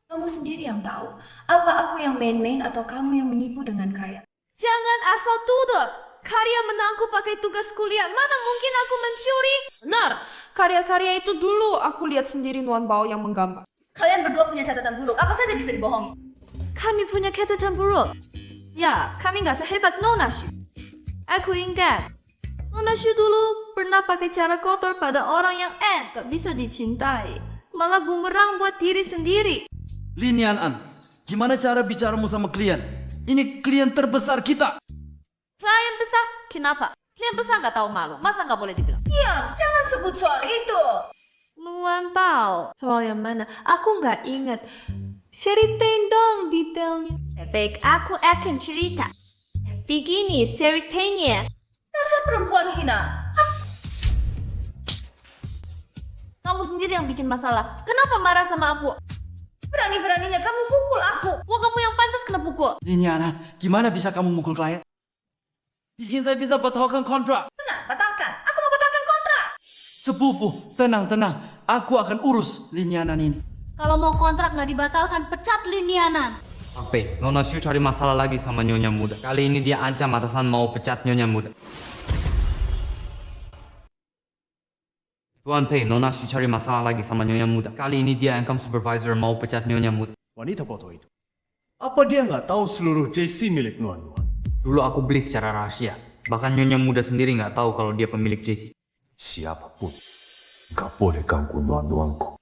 Kamu sendiri yang tahu, apa aku yang main-main atau kamu yang menipu dengan karya. Jangan asal tuduh. Karya menangku pakai tugas kuliah. Mana mungkin aku mencuri? Benar, karya-karya itu dulu aku lihat sendiri Nuan Bao yang menggambar. Kalian berdua punya catatan buruk, apa saja bisa dibohongi. Kami punya catatan buruk. Ya, kami nggak sehebat Nona Shu. Aku ingat, Nona Shu dulu pernah pakai cara kotor pada orang yang gak bisa dicintai. Malah bumerang buat diri sendiri. Linian An, gimana cara bicaramu sama klien? Ini klien terbesar kita. Klien besar? Kenapa? Klien besar nggak tahu malu. Masa nggak boleh dibilang? Iya, jangan sebut soal itu. Nuan Bao. Soal yang mana? Aku nggak ingat. Ceritain dong detailnya. Baik, aku akan cerita. Begini ceritanya. perempuan hina. Kamu sendiri yang bikin masalah. Kenapa marah sama aku? Berani-beraninya kamu mukul aku. Wah, kamu yang pantas kena pukul. Liliana, gimana bisa kamu mukul klien? Bikin saya bisa batalkan kontrak. Benar, batalkan. Aku mau batalkan kontrak. Sepupu, tenang. Aku akan urus Liliana ini. Kalau mau kontrak nggak dibatalkan, pecat Linianan. P, Nona Shu cari masalah lagi sama Nyonya Muda. Kali ini dia ancam atasan mau pecat Nyonya Muda. Tuan Pei, Nona Shu cari masalah lagi sama Nyonya Muda. Kali ini dia income supervisor mau pecat Nyonya Muda. Wanita bodoh itu. Apa dia nggak tahu seluruh JC milik Nuan-Nuan? Dulu aku beli secara rahasia. Bahkan Nyonya Muda sendiri nggak tahu kalau dia pemilik JC. Siapapun, nggak boleh ganggu Nuan-Nuanku.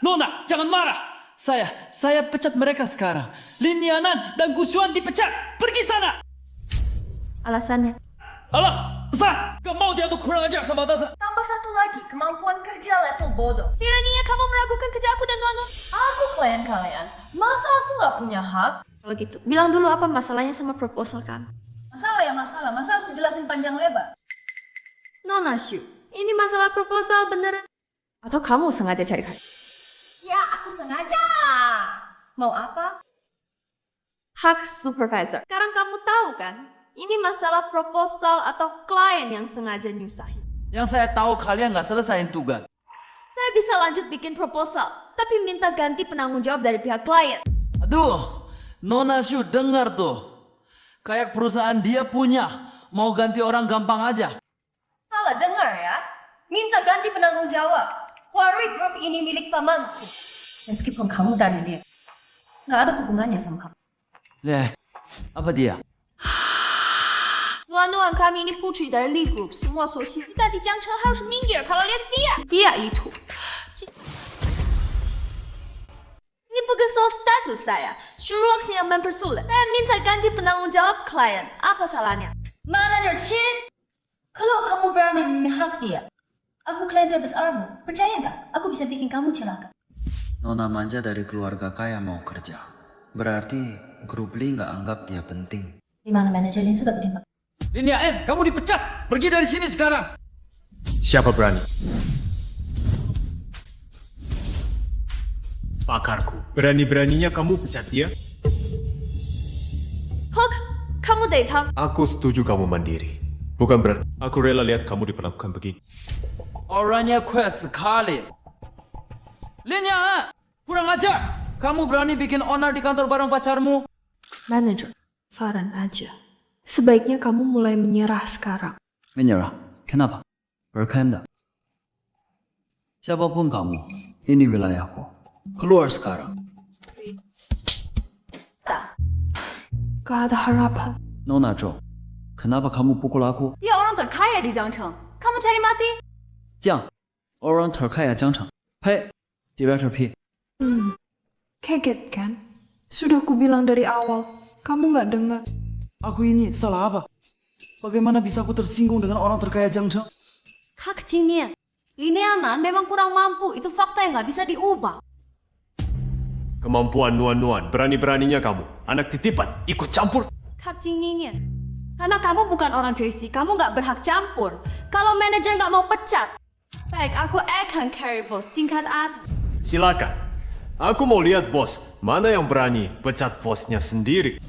Nona, jangan marah. Saya pecat mereka sekarang. Linianan dan Gusuan dipecat. Pergi sana. Alasannya? Alah, besar. Gak mau dia tuh kurang ajar sama atasan. Tambah satu lagi, kemampuan kerja level bodoh. Beraninya kamu meragukan kerja aku dan Nuan. Aku klien kalian. Masa aku nggak punya hak? Kalau gitu, bilang dulu apa masalahnya sama proposal kami. Masalah. Masa harus dijelasin panjang lebar? Nona Shu, ini masalah proposal beneran? Atau kamu sengaja cari kali? Ya, aku sengaja. Mau apa? Hak supervisor. Sekarang kamu tahu kan? Ini masalah proposal atau klien yang sengaja nyusahin. Yang saya tahu kalian nggak selesaiin tugas. Saya bisa lanjut bikin proposal, tapi minta ganti penanggung jawab dari pihak klien. Aduh, Nona Shu dengar tuh. Kayak perusahaan dia punya. Mau ganti orang gampang aja. Salah dengar ya. Minta ganti penanggung jawab. Quarry Group ini milik pamanku. Meskipun kamu dari dia, nggak ada hubungannya sama kamu. Apa dia? Nuan kami ini putri dari Lee Group, semua sosial. Kita di Jiangcheng harus minggir kalau lihat dia. Dia itu. Ini bukan soal status saya. Suruh yang mempersulit. Saya minta ganti penanggung jawab klien. Apa salahnya? Manager Chin, kalau kamu berani memihak dia, aku klien terbesarmu. Percaya nggak? Aku bisa bikin kamu celaka. Nona manja dari keluarga kaya mau kerja. Berarti grup Lee nggak anggap dia penting. Di mana manajer Lin sudah bikin Linia M, kamu dipecat. Pergi dari sini sekarang. Siapa berani? Pakarku. Berani-beraninya kamu pecat dia? Hok, kamu datang. Aku setuju kamu mandiri. Bukan berarti aku rela lihat kamu diperlakukan begini. Orangnya kuat sekali. Linia, kurang ajar. Kamu berani bikin onar di kantor bareng pacarmu? Manager, saran aja. Sebaiknya kamu mulai menyerah sekarang. Menyerah? Kenapa? Berkehendak. Siapapun kamu, ini wilayahku. Keluar sekarang. Gak ada harapan. Nona Zhou, kenapa kamu pukul aku? Dia orang terkaya di Jiangcheng. Kamu cari mati? Jiang, orang terkaya Jiangcheng. Hei, Director P. Kaget kan? Sudah kubilang dari awal. Kamu gak dengar. Aku ini salah apa? Bagaimana bisa aku tersinggung dengan orang terkaya Jiangcheng? Kak Jingnian, Linianan memang kurang mampu. Itu fakta yang nggak bisa diubah. Kemampuan Nuan-Nuan, berani-beraninya kamu. Anak titipan, ikut campur. Kak Jingnian, karena kamu bukan orang JC, kamu nggak berhak campur. Kalau manajer nggak mau pecat, baik aku akan carry bos tingkat atas. Silakan. Aku mau lihat bos, mana yang berani pecat bosnya sendiri.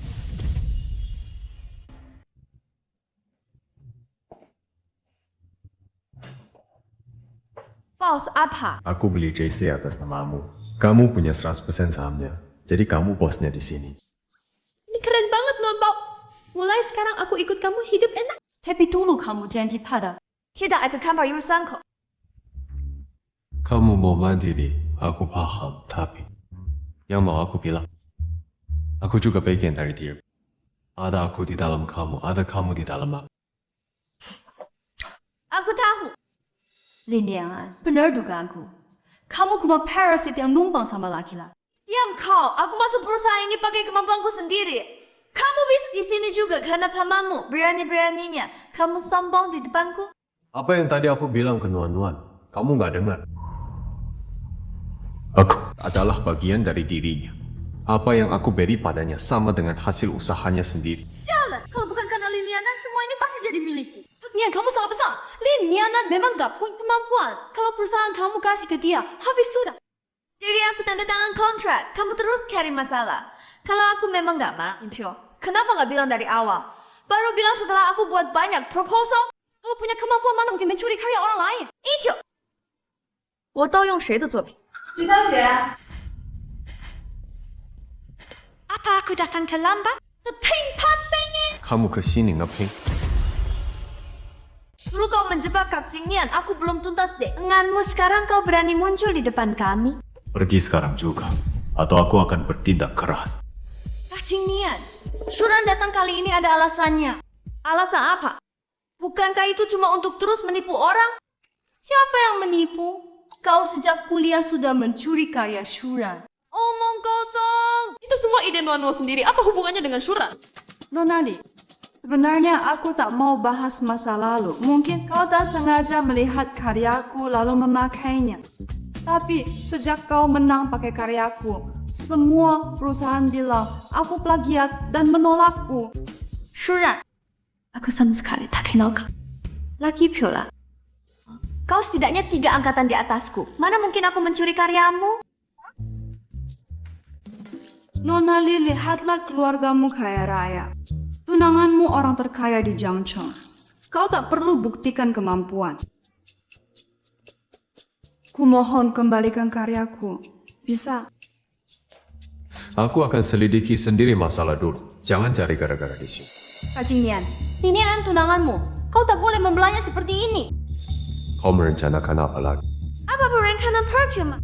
Bos, apa? Aku beli JC atas namamu. Kamu punya 100% sahamnya. Jadi kamu bosnya di sini. Ini keren banget, Nuan Bao. Mulai sekarang aku ikut kamu hidup enak. Tapi dulu kamu janji pada Kita akan kantor urusanku. Kamu mau mandiri, aku paham. Tapi yang mau aku bilang, aku juga bagian dari diri. Ada aku di dalam kamu, ada kamu di dalam aku. Aku tahu. Linian, benar dugaanku. Kamu cuma parasit yang numpang sama laki-laki. Diam kau, aku masuk perusahaan ini pakai kemampuanku sendiri. Kamu bisa di sini juga karena pamanmu. Berani-beraninya kamu sombong di depanku. Apa yang tadi aku bilang ke Nuan-Nuan, kamu nggak dengar. Aku adalah bagian dari dirinya. Apa yang aku beri padanya sama dengan hasil usahanya sendiri. Sialan, kalau bukan karena Linianan, semua ini pasti jadi milikku. Nian, kamu salah besar. Lin, Niana memang gak punya kemampuan. Kalau perusahaan kamu kasih ke dia, habis sudah. Jadi aku tanda tangan kontrak, kamu terus cari masalah. Kalau aku memang gak mau, kenapa gak bilang dari awal? Baru bilang setelah aku buat banyak proposal. Kalau punya kemampuan mana mungkin mencuri karya orang lain? 我盗用谁的作品？ Cu小姐， Apa aku datang terlambat? The ping pas pengen. Kamu kesini ngapain? Dulu kau menjebak Kak Jingnian, aku belum tuntas deh. Denganmu sekarang kau berani muncul di depan kami. Pergi sekarang juga, atau aku akan bertindak keras. Kak Jingnian, Shuran datang kali ini ada alasannya. Alasan apa? Bukankah itu cuma untuk terus menipu orang? Siapa yang menipu? Kau sejak kuliah sudah mencuri karya Shuran. Omong kosong. Itu semua ide Nona sendiri. Apa hubungannya dengan Shuran? Nonali, sebenarnya aku tak mau bahas masa lalu. Mungkin kau tak sengaja melihat karyaku lalu memakainya. Tapi sejak kau menang pakai karyaku, semua perusahaan bilang aku plagiat dan menolakku. Shuran, aku sama sekali tak kenal kau. Lagi pula, kau setidaknya 3 angkatan di atasku. Mana mungkin aku mencuri karyamu? Nonali, lihatlah keluargamu kaya raya. Tunanganmu orang terkaya di Jiangcheng. Kau tak perlu buktikan kemampuan. Kumohon kembalikan karyaku. Bisa? Aku akan selidiki sendiri masalah dulu. Jangan cari gara-gara di sini. Kak Jingnian, ini kan tunanganmu. Kau tak boleh membelanya seperti ini. Kau merencanakan apa lagi? Apa perencanaan percuma?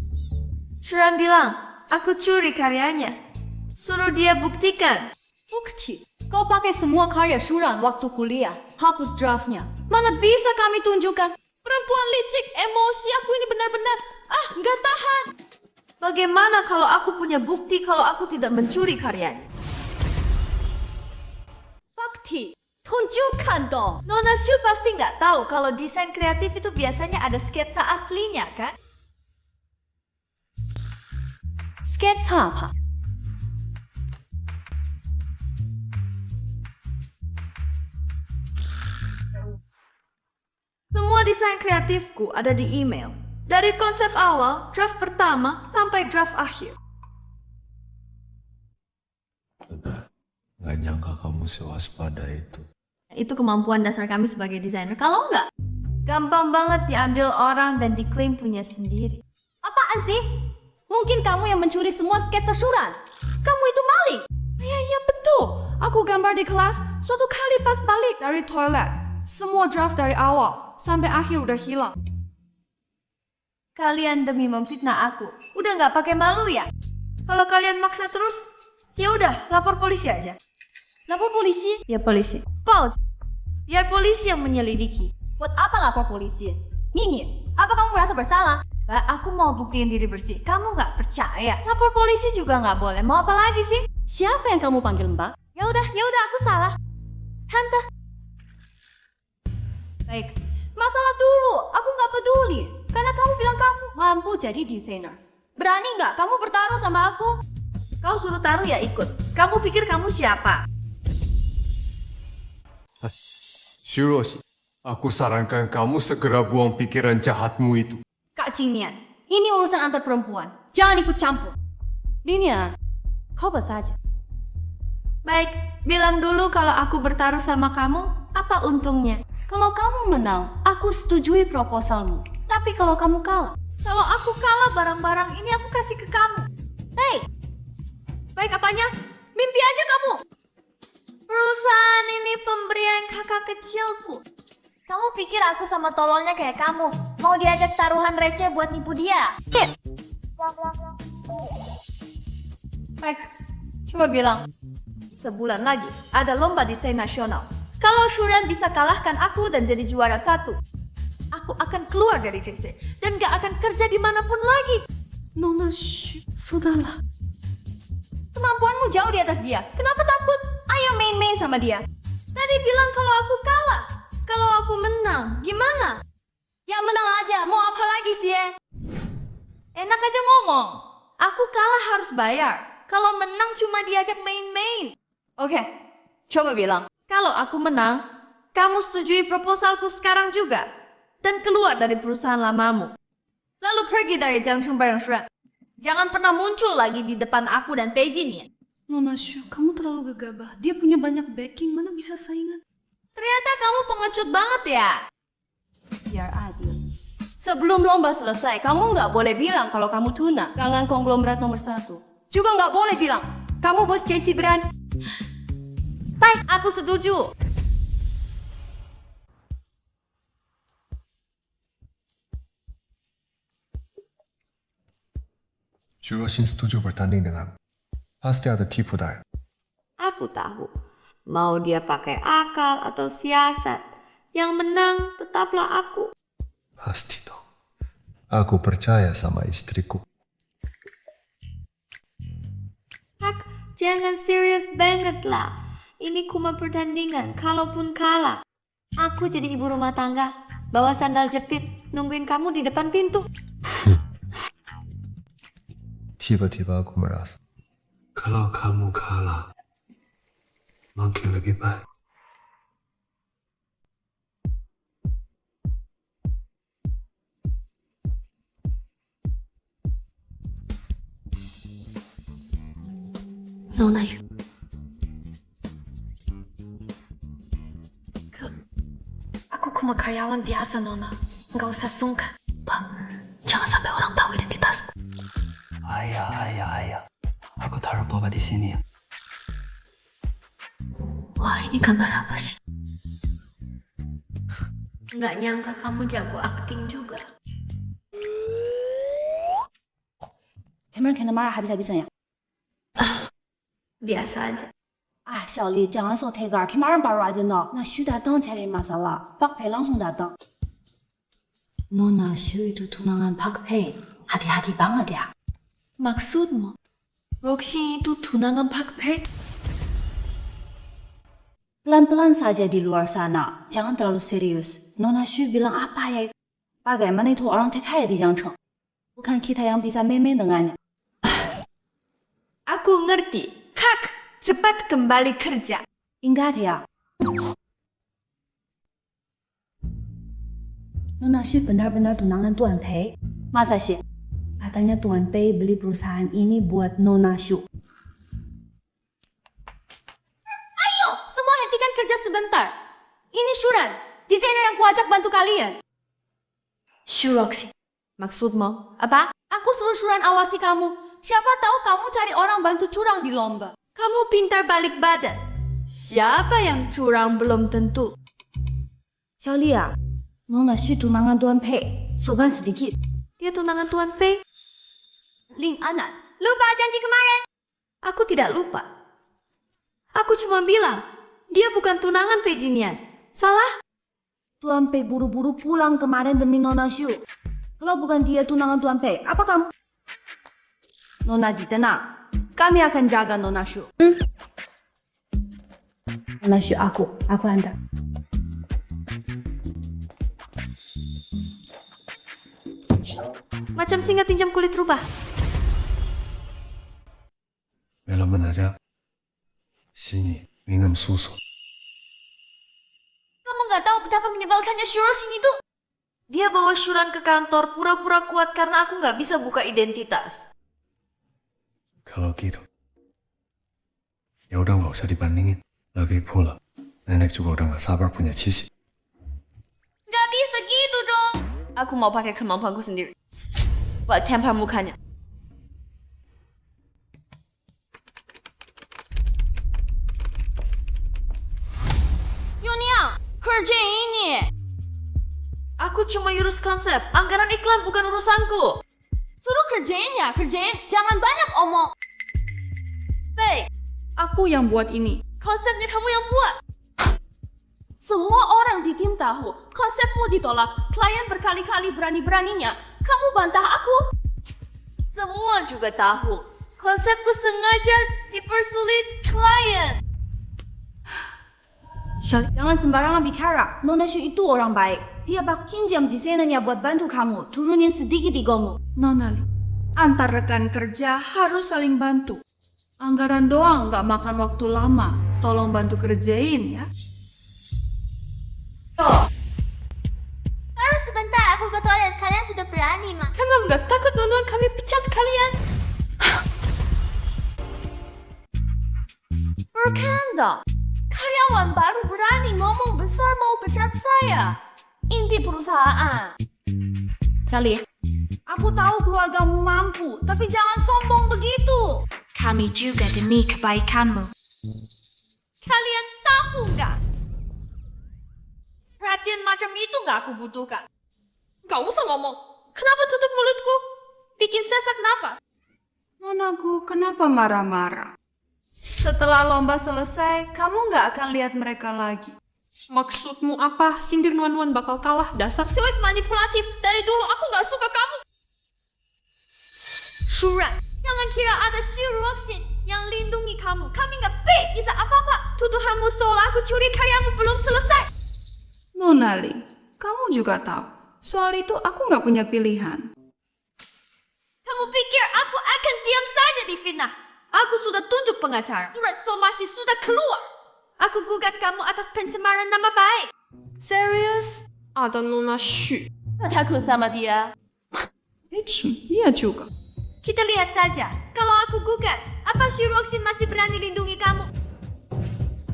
Shuran bilang, aku curi karyanya. Suruh dia buktikan. Bukti? Kau pakai semua karya Shuran waktu kuliah. Hapus draftnya. Mana bisa kami tunjukkan? Perempuan licik, emosi aku ini benar-benar. Nggak tahan. Bagaimana kalau aku punya bukti kalau aku tidak mencuri karyanya? Bukti? Tunjukkan dong. Nona Shu pasti nggak tahu kalau desain kreatif itu biasanya ada sketsa aslinya, kan? Sketsa apa? Semua desain kreatifku ada di email. Dari konsep awal, draft pertama, sampai draft akhir. Nggak nyangka kamu sewaspada itu. Itu kemampuan dasar kami sebagai desainer. Kalau enggak, gampang banget diambil orang dan diklaim punya sendiri. Apaan sih? Mungkin kamu yang mencuri semua sketsa Shuran. Kamu itu maling. Iya, betul. Aku gambar di kelas. Suatu kali pas balik dari toilet. Semua draft dari awal sampai akhir udah hilang. Kalian demi memfitnah aku, udah nggak pakai malu ya? Kalau kalian maksa terus, ya udah lapor polisi aja. Lapor polisi? Ya polisi. Paul, biar polisi yang menyelidiki. Buat apa lapor polisi? Nini, apa kamu merasa bersalah? Mbak, aku mau buktiin diri bersih. Kamu nggak percaya? Lapor polisi juga nggak boleh. Mau apa lagi sih? Siapa yang kamu panggil Mbak? Ya udah, aku salah. Tante. Baik, masalah dulu. Aku nggak peduli. Karena kamu bilang kamu mampu jadi desainer. Berani nggak kamu bertaruh sama aku? Kau suruh taruh ya ikut. Kamu pikir kamu siapa? Shiroshi, aku sarankan kamu segera buang pikiran jahatmu itu. Kak Jingnian, ini urusan antar perempuan. Jangan ikut campur. Linian, kau saja. Baik, bilang dulu kalau aku bertaruh sama kamu, apa untungnya? Kalau kamu menang, aku setujui proposalmu. Tapi kalau kamu kalah, kalau aku kalah barang-barang ini aku kasih ke kamu. Hei, baik apanya? Mimpi aja kamu. Perusahaan ini pemberian kakak kecilku. Kamu pikir aku sama tololnya kayak kamu? Mau diajak taruhan receh buat nipu dia? Baik, coba bilang. Sebulan lagi ada lomba desain nasional. Kalau Shuran bisa kalahkan aku dan jadi juara 1, aku akan keluar dari JC dan gak akan kerja dimanapun lagi. Nona, sudahlah. Kemampuanmu jauh di atas dia. Kenapa takut? Ayo main-main sama dia. Tadi bilang kalau aku kalah. Kalau aku menang, gimana? Ya menang aja, mau apa lagi sih ya? Enak aja ngomong. Aku kalah harus bayar. Kalau menang cuma diajak main-main. Oke, coba bilang. Kalau aku menang, kamu setujui proposalku sekarang juga? Dan keluar dari perusahaan lamamu. Lalu pergi dari Jiangcheng Barang Shuran. Jangan pernah muncul lagi di depan aku dan Pei Jin ya. Nona Shu, kamu terlalu gegabah. Dia punya banyak backing, mana bisa saingan? Ternyata kamu pengecut banget ya. Biar adil. Sebelum lomba selesai, kamu nggak boleh bilang kalau kamu tuna, ganggan konglomerat nomor 1. Juga nggak boleh bilang, kamu bos JC Brand. Baik, aku setuju. Jurosin setuju bertanding dengan pasti ada tipu daya. Aku tahu. Mau dia pakai akal atau siasat. Yang menang tetaplah aku. Pasti dong. Aku percaya sama istriku. Hak, jangan serius banget lah. Ini cuma pertandingan, kalaupun kalah. Aku jadi ibu rumah tangga, bawa sandal jepit, nungguin kamu di depan pintu. Tiba-tiba aku merasa, kalau kamu kalah, mungkin lebih baik. Nona Yu. Aku cuma karyawan biasa, Nona. Nggak usah sungkan. Pak, jangan sampai orang tahu identitasku. Ayah. Aku taruh boba di sini ya. Wah, ini gambar apa sih? Nggak nyangka kamu jago akting juga. Cameron kena marah habis-habisan ya? Biasa aja. Ah, 小丽, jangan so tegar. Kemarin baru aja no. Nah, Shu datang cari masalah. Pak Pei langsung datang. Nona Shu itu tunangan Pak Pei. Hati-hati banget ya. Maksudmu? Roxy itu tunangan Pak Pei? Pelan-pelan saja di luar sana. Jangan terlalu serius. Nona Shu bilang apa ya? Bagaimana itu orang terkaya di Jiangcheng? Bukan kita yang bisa main-main dengannya. Aku ngerti. Kak, cepat kembali kerja. Ingat ya. Nona Shu benar-benar tunangan Tuan Pei. Masa sih? Katanya Tuan Pei beli perusahaan ini buat Nona Shu. Ayo, semua hentikan kerja sebentar. Ini Shuran, desainer yang kuajak bantu kalian. Shu Roxy. Maksudmu apa? Aku suruh Shuran awasi kamu. Siapa tahu kamu cari orang bantu curang di lomba. Kamu pintar balik badan. Siapa yang curang belum tentu. 小丽啊, Nona Shu tunangan Tuan Pei. Sopan sedikit. Dia tunangan Tuan Pei. Ling Anan, lupa janji kemarin. Aku tidak lupa. Aku cuma bilang, dia bukan tunangan Pei Jinian. Salah? Tuan Pei buru-buru pulang kemarin demi Nona Shu. Kalau bukan dia tunangan Tuan Pei, apa kamu? Nona Ji, tenang. Kami akan jaga Nona Shu. Nona Shu, aku antar. Macam singa pinjam kulit rubah. Walaupun aja, sini minum susu. Kamu nggak tahu betapa menyebalkannya Shurosin itu? Dia bawa Shuran ke kantor pura-pura kuat karena aku nggak bisa buka identitas. Kalau gitu, ya udah nggak usah dibandingin. Lagi pula, nenek juga udah nggak sabar punya Cici. Nggak bisa gitu dong. Aku mau pakai kemampuanku sendiri. Buat tampar mukanya. Yunia, kerja ini. Aku cuma urus konsep. Anggaran iklan bukan urusanku. Suruh kerjain ya, kerjain. Jangan banyak omong. Pei, Aku yang buat ini. konsepnya kamu yang buat. Semua orang di tim tahu, konsepmu ditolak. Klien berkali-kali berani-beraninya. Kamu bantah aku. Semua juga tahu. Konsepku sengaja dipersulit klien. Jangan sembarangan bicara. Nona Shu itu orang baik. Dia bak pinjam desainernya buat bantu kamu. Turunin sedikit egomu. Nona Li, antar rekan kerja harus saling bantu. Anggaran doang nggak makan waktu lama. Tolong bantu kerjain ya. nggak takut nonton kami pecat kalian? Bercanda. Karyawan baru berani ngomong besar mau pecat saya. Inti perusahaan. Sally, aku tahu keluargamu mampu, tapi jangan sombong begitu. Kami juga demi kebaikanmu. Kalian tahu nggak? Perhatian macam itu nggak aku butuhkan. Gak usah ngomong. Kenapa tutup mulutku? Bikin sesak napas. Nonaku, kenapa marah-marah? Setelah lomba selesai, kamu nggak akan lihat mereka lagi. Maksudmu apa? Sindir Nuan bakal kalah, dasar cuek manipulatif. Dari dulu aku nggak suka kamu. Surat, jangan kira ada si Roxin yang lindungi kamu. Kami nggak bisa apa-apa. Tuduhanmu seolah aku curi karyamu belum selesai. Nona Lee, kamu juga tahu. Soal itu aku nggak punya pilihan. Kamu pikir aku akan diam saja di fitnah? Aku sudah tunjuk pengacara. Surat somasi sudah keluar. Aku gugat kamu atas pencemaran nama baik. Serius? Ada Nona Shu. Takut sama dia. Iya juga. Kita lihat saja. Kalau aku gugat, apa si Roxin masih berani lindungi kamu?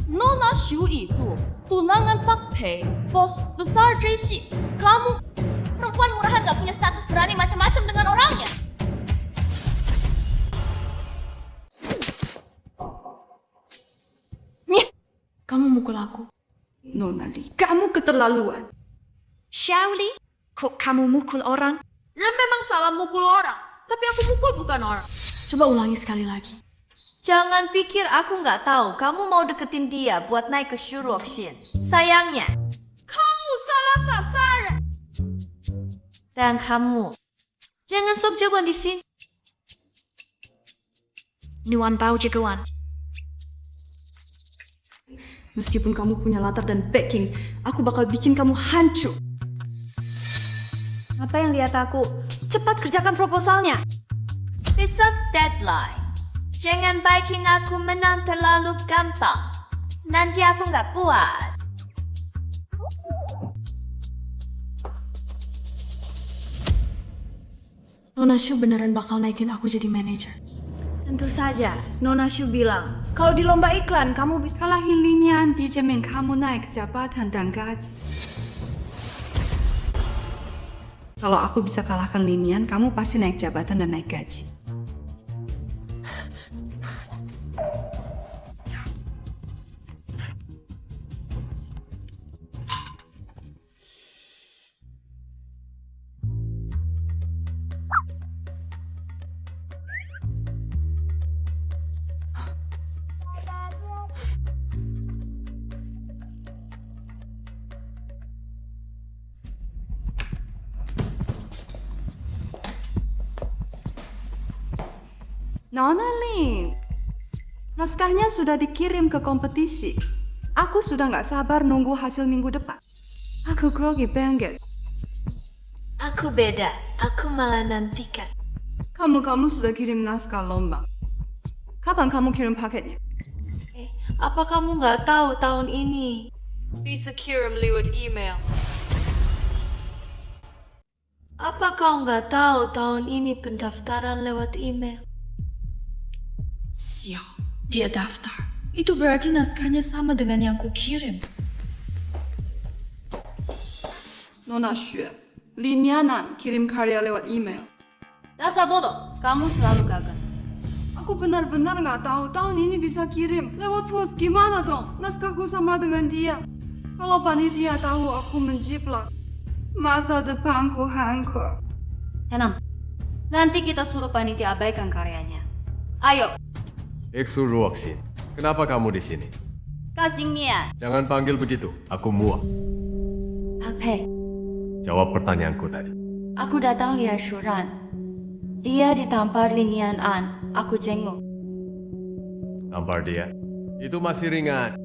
Nona Shu itu tunangan Pak Pei, bos besar JC. Kamu perempuan murahan gak punya status berani macam-macam dengan orangnya. Kamu mukul aku. Nona Lee, kamu keterlaluan. Shaoli, kok kamu mukul orang? Ya memang salah mukul orang. Tapi aku mukul bukan orang. Coba ulangi sekali lagi. Jangan pikir aku nggak tahu kamu mau deketin dia buat naik ke Shuroxin. Sayangnya, kamu salah sasaran. Dan kamu, jangan sok jagoan di sini. Nuan Bao jagoan. Meskipun kamu punya latar dan backing, aku bakal bikin kamu hancur. Apa yang lihat aku? Cepat kerjakan proposalnya. Besok deadline. Jangan bikin aku menang terlalu gampang. Nanti aku nggak puas. Nona Shu beneran bakal naikin aku jadi manajer. Tentu saja, Nona Shu bilang, kalau di lomba iklan kamu bisa kalahin Linian, dijamin kamu naik jabatan dan gaji. Kalau aku bisa kalahkan Linian, kamu pasti naik jabatan dan naik gaji. Nona Lin, naskahnya sudah dikirim ke kompetisi. Aku sudah nggak sabar nunggu hasil minggu depan. Aku grogi banget. Aku beda. Aku malah nantikan. Kamu sudah kirim naskah lomba. Kapan kamu kirim paketnya? Apa kamu nggak tahu tahun ini bisa kirim lewat email? Apa kau nggak tahu tahun ini pendaftaran lewat email? Sial, dia daftar. Itu berarti naskahnya sama dengan yang kukirim. Nona Xue, Linianan kirim karya lewat email. Dasar bodoh, kamu selalu gagal. Aku benar-benar nggak tahu tahun ini bisa kirim lewat pos. Gimana dong? Naskahku sama dengan dia. Kalau panitia tahu aku menjiplak, masa depanku hancur. Henam, nanti kita suruh panitia abaikan karyanya. Ayo. Eksu Ruoxin, kenapa kamu di sini? Kak Jingnian. Jangan panggil begitu, aku muak. Pak Pei, Jawab pertanyaanku tadi. aku datang lihat Shuran. Dia ditampar Linian An. Aku jenguk. Tampar dia. Itu masih ringan.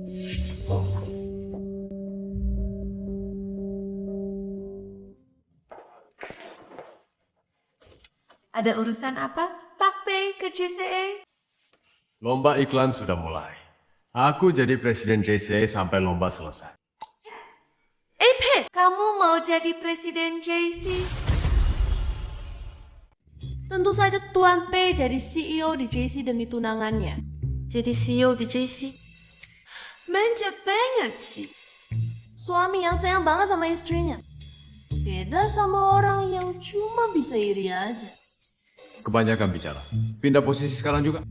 Ada urusan apa? Pak Pei ke JCA? Lomba iklan sudah mulai. Aku jadi presiden JCA sampai lomba selesai. Pei, kamu mau jadi presiden JC? Tentu saja Tuan Pei jadi CEO di JC demi tunangannya. Jadi CEO di JC? Manja banget sih. Suami yang sayang banget sama istrinya. Beda sama orang yang cuma bisa iri aja. Kebanyakan bicara. Pindah posisi sekarang juga.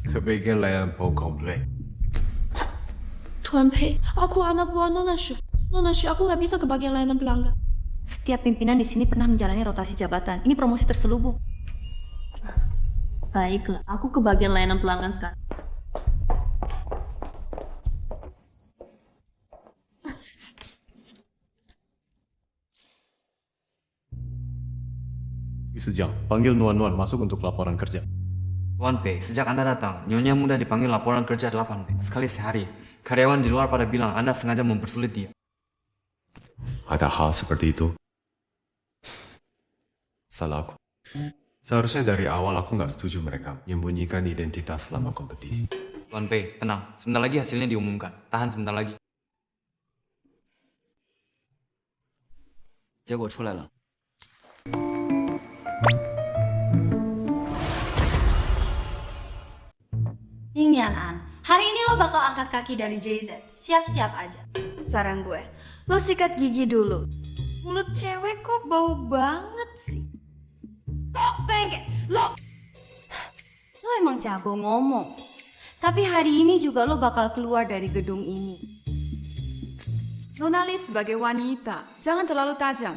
Kebagian layan phone komplain. Tuan Pei, aku anak buah Nona Shu. Nona Shu, aku nggak bisa ke bagian layanan pelanggan. Setiap pimpinan di sini pernah menjalani rotasi jabatan. Ini promosi terselubung. Baiklah, aku ke bagian layanan pelanggan sekarang. Sujang, panggil Nuan-Nuan masuk untuk laporan kerja. Tuan Pei, sejak Anda datang, Nyonya Muda dipanggil laporan kerja 8 Pei. Sekali sehari, karyawan di luar pada bilang Anda sengaja mempersulit dia. Ada hal seperti itu. Salah aku. Seharusnya dari awal aku nggak setuju mereka menyembunyikan identitas selama kompetisi. Tuan Pei, tenang. Sebentar lagi hasilnya diumumkan. Tahan sebentar lagi. 结果出来了。 Ning Nian-an, hari ini lo bakal angkat kaki dari JZ. Siap-siap aja. Saran gue, lo sikat gigi dulu. Mulut cewek kok bau banget sih. Bengke, lo emang jago ngomong. Tapi hari ini juga lo bakal keluar dari gedung ini. Nona Lee sebagai wanita, jangan terlalu tajam.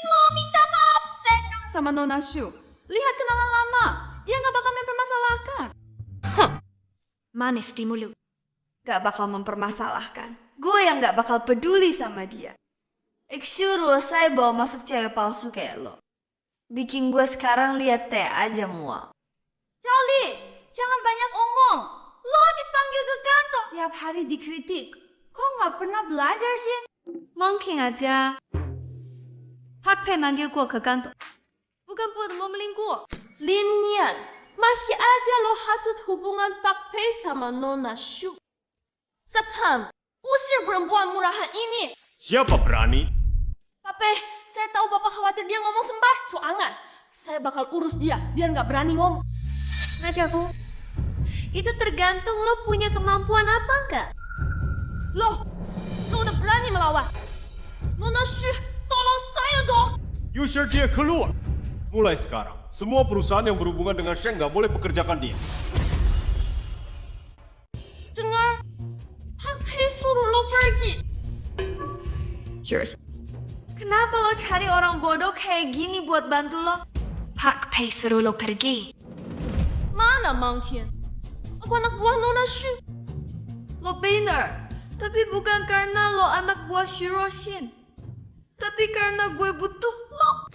Lo minta maaf senang Sama Nona Shu, lihat kenalan lama. Dia nggak bakal mempermasalahkan. manis di mulut. Gak bakal mempermasalahkan. Gue yang gak bakal peduli sama dia. Suruh saya bawa masuk cewek palsu kayak lo. Bikin gue sekarang lihat teh aja mual. Charlie, jangan banyak omong. Lo dipanggil ke kantor. Tiap hari dikritik. Kok gak pernah belajar sih? Mungkin aja Pak Pei manggil gue ke kantor. Bukan buat ngomelin gue. Lin Nian, masih aja lo hasut hubungan Pak Pei sama Nona Shu. Sepaham, usir perempuan murahan ini. Siapa berani? Pak Pei, saya tahu Bapak khawatir dia ngomong sembar. Soangan, saya bakal urus dia biar nggak berani ngomong. Ngajaku, itu tergantung lo punya kemampuan apa enggak. Lo udah berani melawan. Nona Shu, tolong saya dong. Usir dia keluar. Mulai sekarang, semua perusahaan yang berhubungan dengan Sheng nggak boleh pekerjakan dia. Dengar, Pak Pei suruh lo pergi. Cheers. Kenapa lo cari orang bodoh kayak gini buat bantu lo? Pak Pei suruh lo pergi. Mana mungkin? Aku anak buah Nona Shu. Lo bener, tapi bukan karena lo anak buah Shiroshin. Tapi karena gue butuh lo.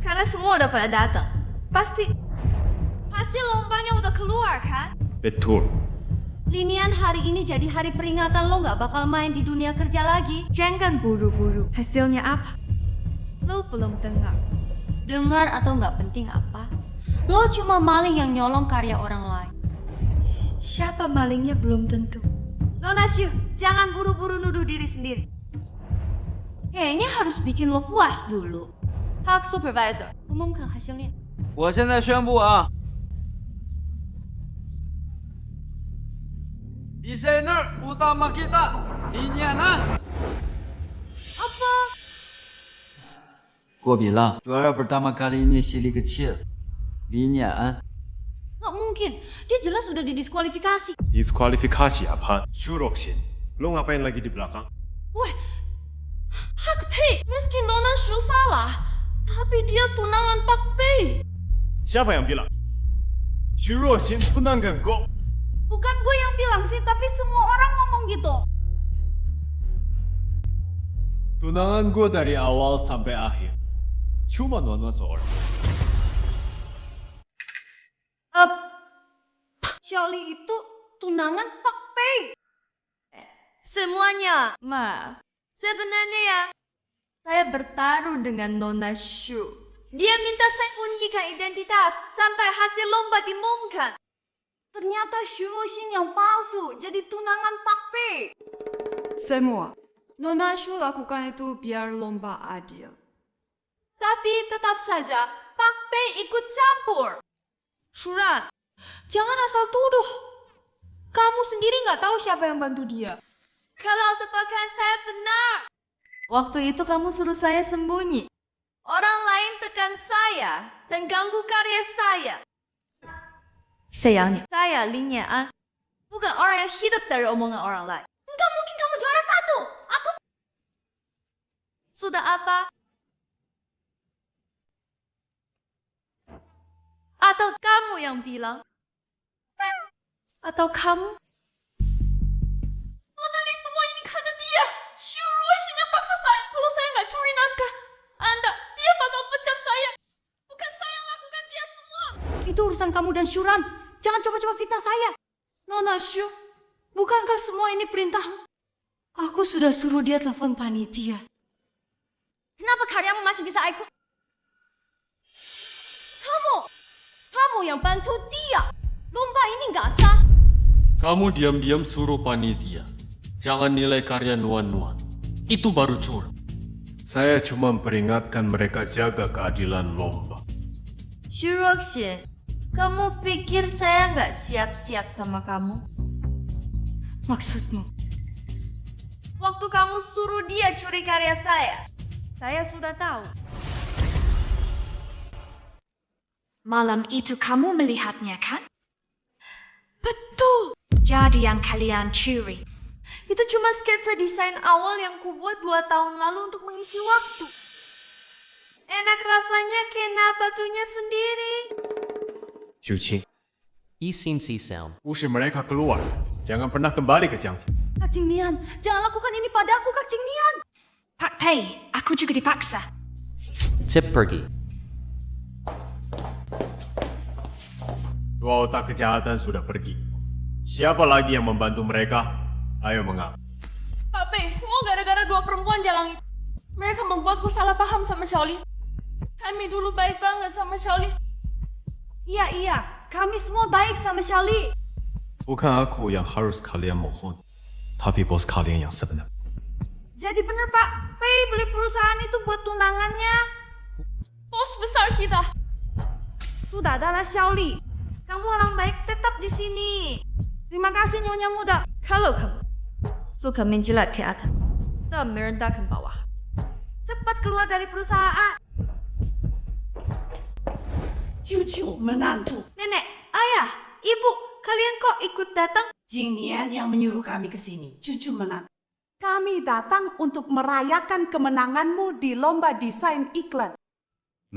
Karena semua udah pada datang. Pasti hasil lombanya udah keluar kan? Betul. Linian hari ini jadi hari peringatan lo nggak bakal main di dunia kerja lagi. Jangan buru-buru. Hasilnya apa? Lo belum dengar. Dengar atau nggak penting apa? Lo cuma maling yang nyolong karya orang lain. Siapa malingnya belum tentu. Nona Shu, jangan buru-buru nuduh diri sendiri. Kayaknya harus bikin lo puas dulu. Pak Supervisor, umumkan hasilnya. 我现在宣布啊 ，desainer utama kita, Linian. Apa? Gua bilang, juara pertama kali ini silik kecil, Linian. Nggak mungkin, dia jelas udah didiskualifikasi. Diskualifikasi apaan? Shuroksin, lo ngapain lagi di belakang? Weh, Pak Pei, meski Nona Shu salah, tapi dia tunangan Pak Pei. Siapa yang bilang? Shuroksin tunangan gue. Bukan gue yang bilang sih, tapi semua orang ngomong gitu. Tunangan gue dari awal sampai akhir. Cuma Nuan-Nuan seorang. Charlie itu tunangan Pak Pei. Semuanya, maaf. Sebenarnya ya, saya bertaruh dengan Nona Shu. Dia minta saya sembunyikan identitas sampai hasil lomba diumumkan. Ternyata Shuroshin yang palsu jadi tunangan Pak Pei. Semua, Nona Shu lakukan itu biar lomba adil. Tapi tetap saja, Pak Pak Pei ikut campur. Surat, jangan asal tuduh. Kamu sendiri nggak tahu siapa yang bantu dia. Kalau tebakan saya benar. Waktu itu kamu suruh saya sembunyi. Orang lain tekan saya dan ganggu karya saya. Sayangnya, saya Lin Yean, bukan orang yang hidup dari omongan orang lain. Enggak mungkin kamu juara 1. Aku... Sudah apa? Atau kamu yang bilang? Atau kamu? Nona Li, semua ini karena dia. Shuruh yang paksa saya. Kalau saya nggak curi naskah, dia bakal pecat saya. Bukan saya yang lakukan dia semua. Itu urusan kamu dan Syuran. Jangan coba-coba fitnah saya. Nona Shu, bukankah semua ini perintahmu? Aku sudah suruh dia telepon panitia. Kenapa karyamu masih bisa ikut? Kamu yang bantu dia. Lomba ini nggak sah. Kamu diam-diam suruh panitia. Jangan nilai karya Nuan-Nuan. Itu baru curang. Saya cuma peringatkan mereka jaga keadilan lomba. Shuroxin, kamu pikir saya nggak siap-siap sama kamu? Maksudmu? Waktu kamu suruh dia curi karya saya sudah tahu. Malam itu kamu melihatnya, kan? Betul. Jadi yang kalian curi. Itu cuma sketsa desain awal yang kubuat 2 tahun lalu untuk mengisi waktu. Enak rasanya kena batunya sendiri. Xuqing, Yi Sim Si Sound. 不是 mereka keluar. Jangan pernah kembali ke Jiangxi. Kak Jingnian, jangan lakukan ini padaku, Kak Jingnian. Pak Pei, aku juga dipaksa. Tip pergi. Dua otak kejahatan sudah pergi. Siapa lagi yang membantu mereka? Ayo mengaku. Pak Pei, semua gara-gara 2 perempuan jalan itu. Mereka membuatku salah paham sama Shaolin. Kami dulu baik banget sama Shaolin. Iya, kami semua baik sama Xiaoli. Bukan aku yang harus kalian mohon, tapi bos kalian yang sebenar. Jadi benar Pak Pei beli perusahaan itu buat tunangannya. Bos besar kita. Sudah adalah Xiaoli. Kamu orang baik tetap di sini. Terima kasih Nyonya Muda. Kalau kamu suka menjilat ke atas dan merendahkan bawah, cepat keluar dari perusahaan. Cucu menantu. Nenek, ayah, ibu, kalian kok ikut datang? Jingnian yang menyuruh kami ke sini. Cucu menantu. Kami datang untuk merayakan kemenanganmu di lomba desain iklan.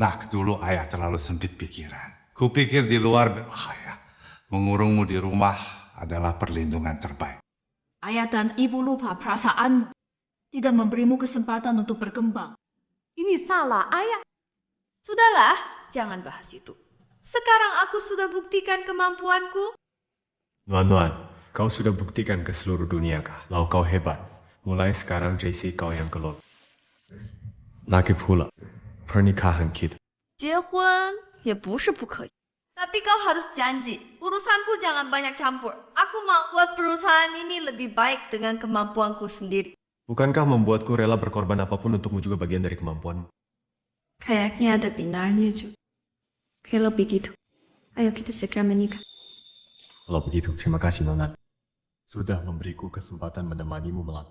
Nak, dulu ayah terlalu sempit pikiran. Kupikir di luar berbahaya. Mengurungmu di rumah adalah perlindungan terbaik. Ayah dan ibu lupa perasaanmu. Tidak memberimu kesempatan untuk berkembang. Ini salah, ayah. Sudahlah, jangan bahas itu. Sekarang aku sudah buktikan kemampuanku. Nuan-Nuan, kau sudah buktikan ke seluruh dunia kah? Lau kau hebat. Mulai sekarang JC kau yang keluar. Lagi pula, pernikahan kita. 结婚也不是不可以. Tapi kau harus janji, urusanku jangan banyak campur. Aku mau buat perusahaan ini lebih baik dengan kemampuanku sendiri. Bukankah membuatku rela berkorban apapun untukmu juga bagian dari kemampuanmu? Kayaknya ada benarnya juga. Kalau begitu, ayo kita segera menikah. Kalau begitu, terima kasih Nona. Sudah memberiku kesempatan menemanimu malam.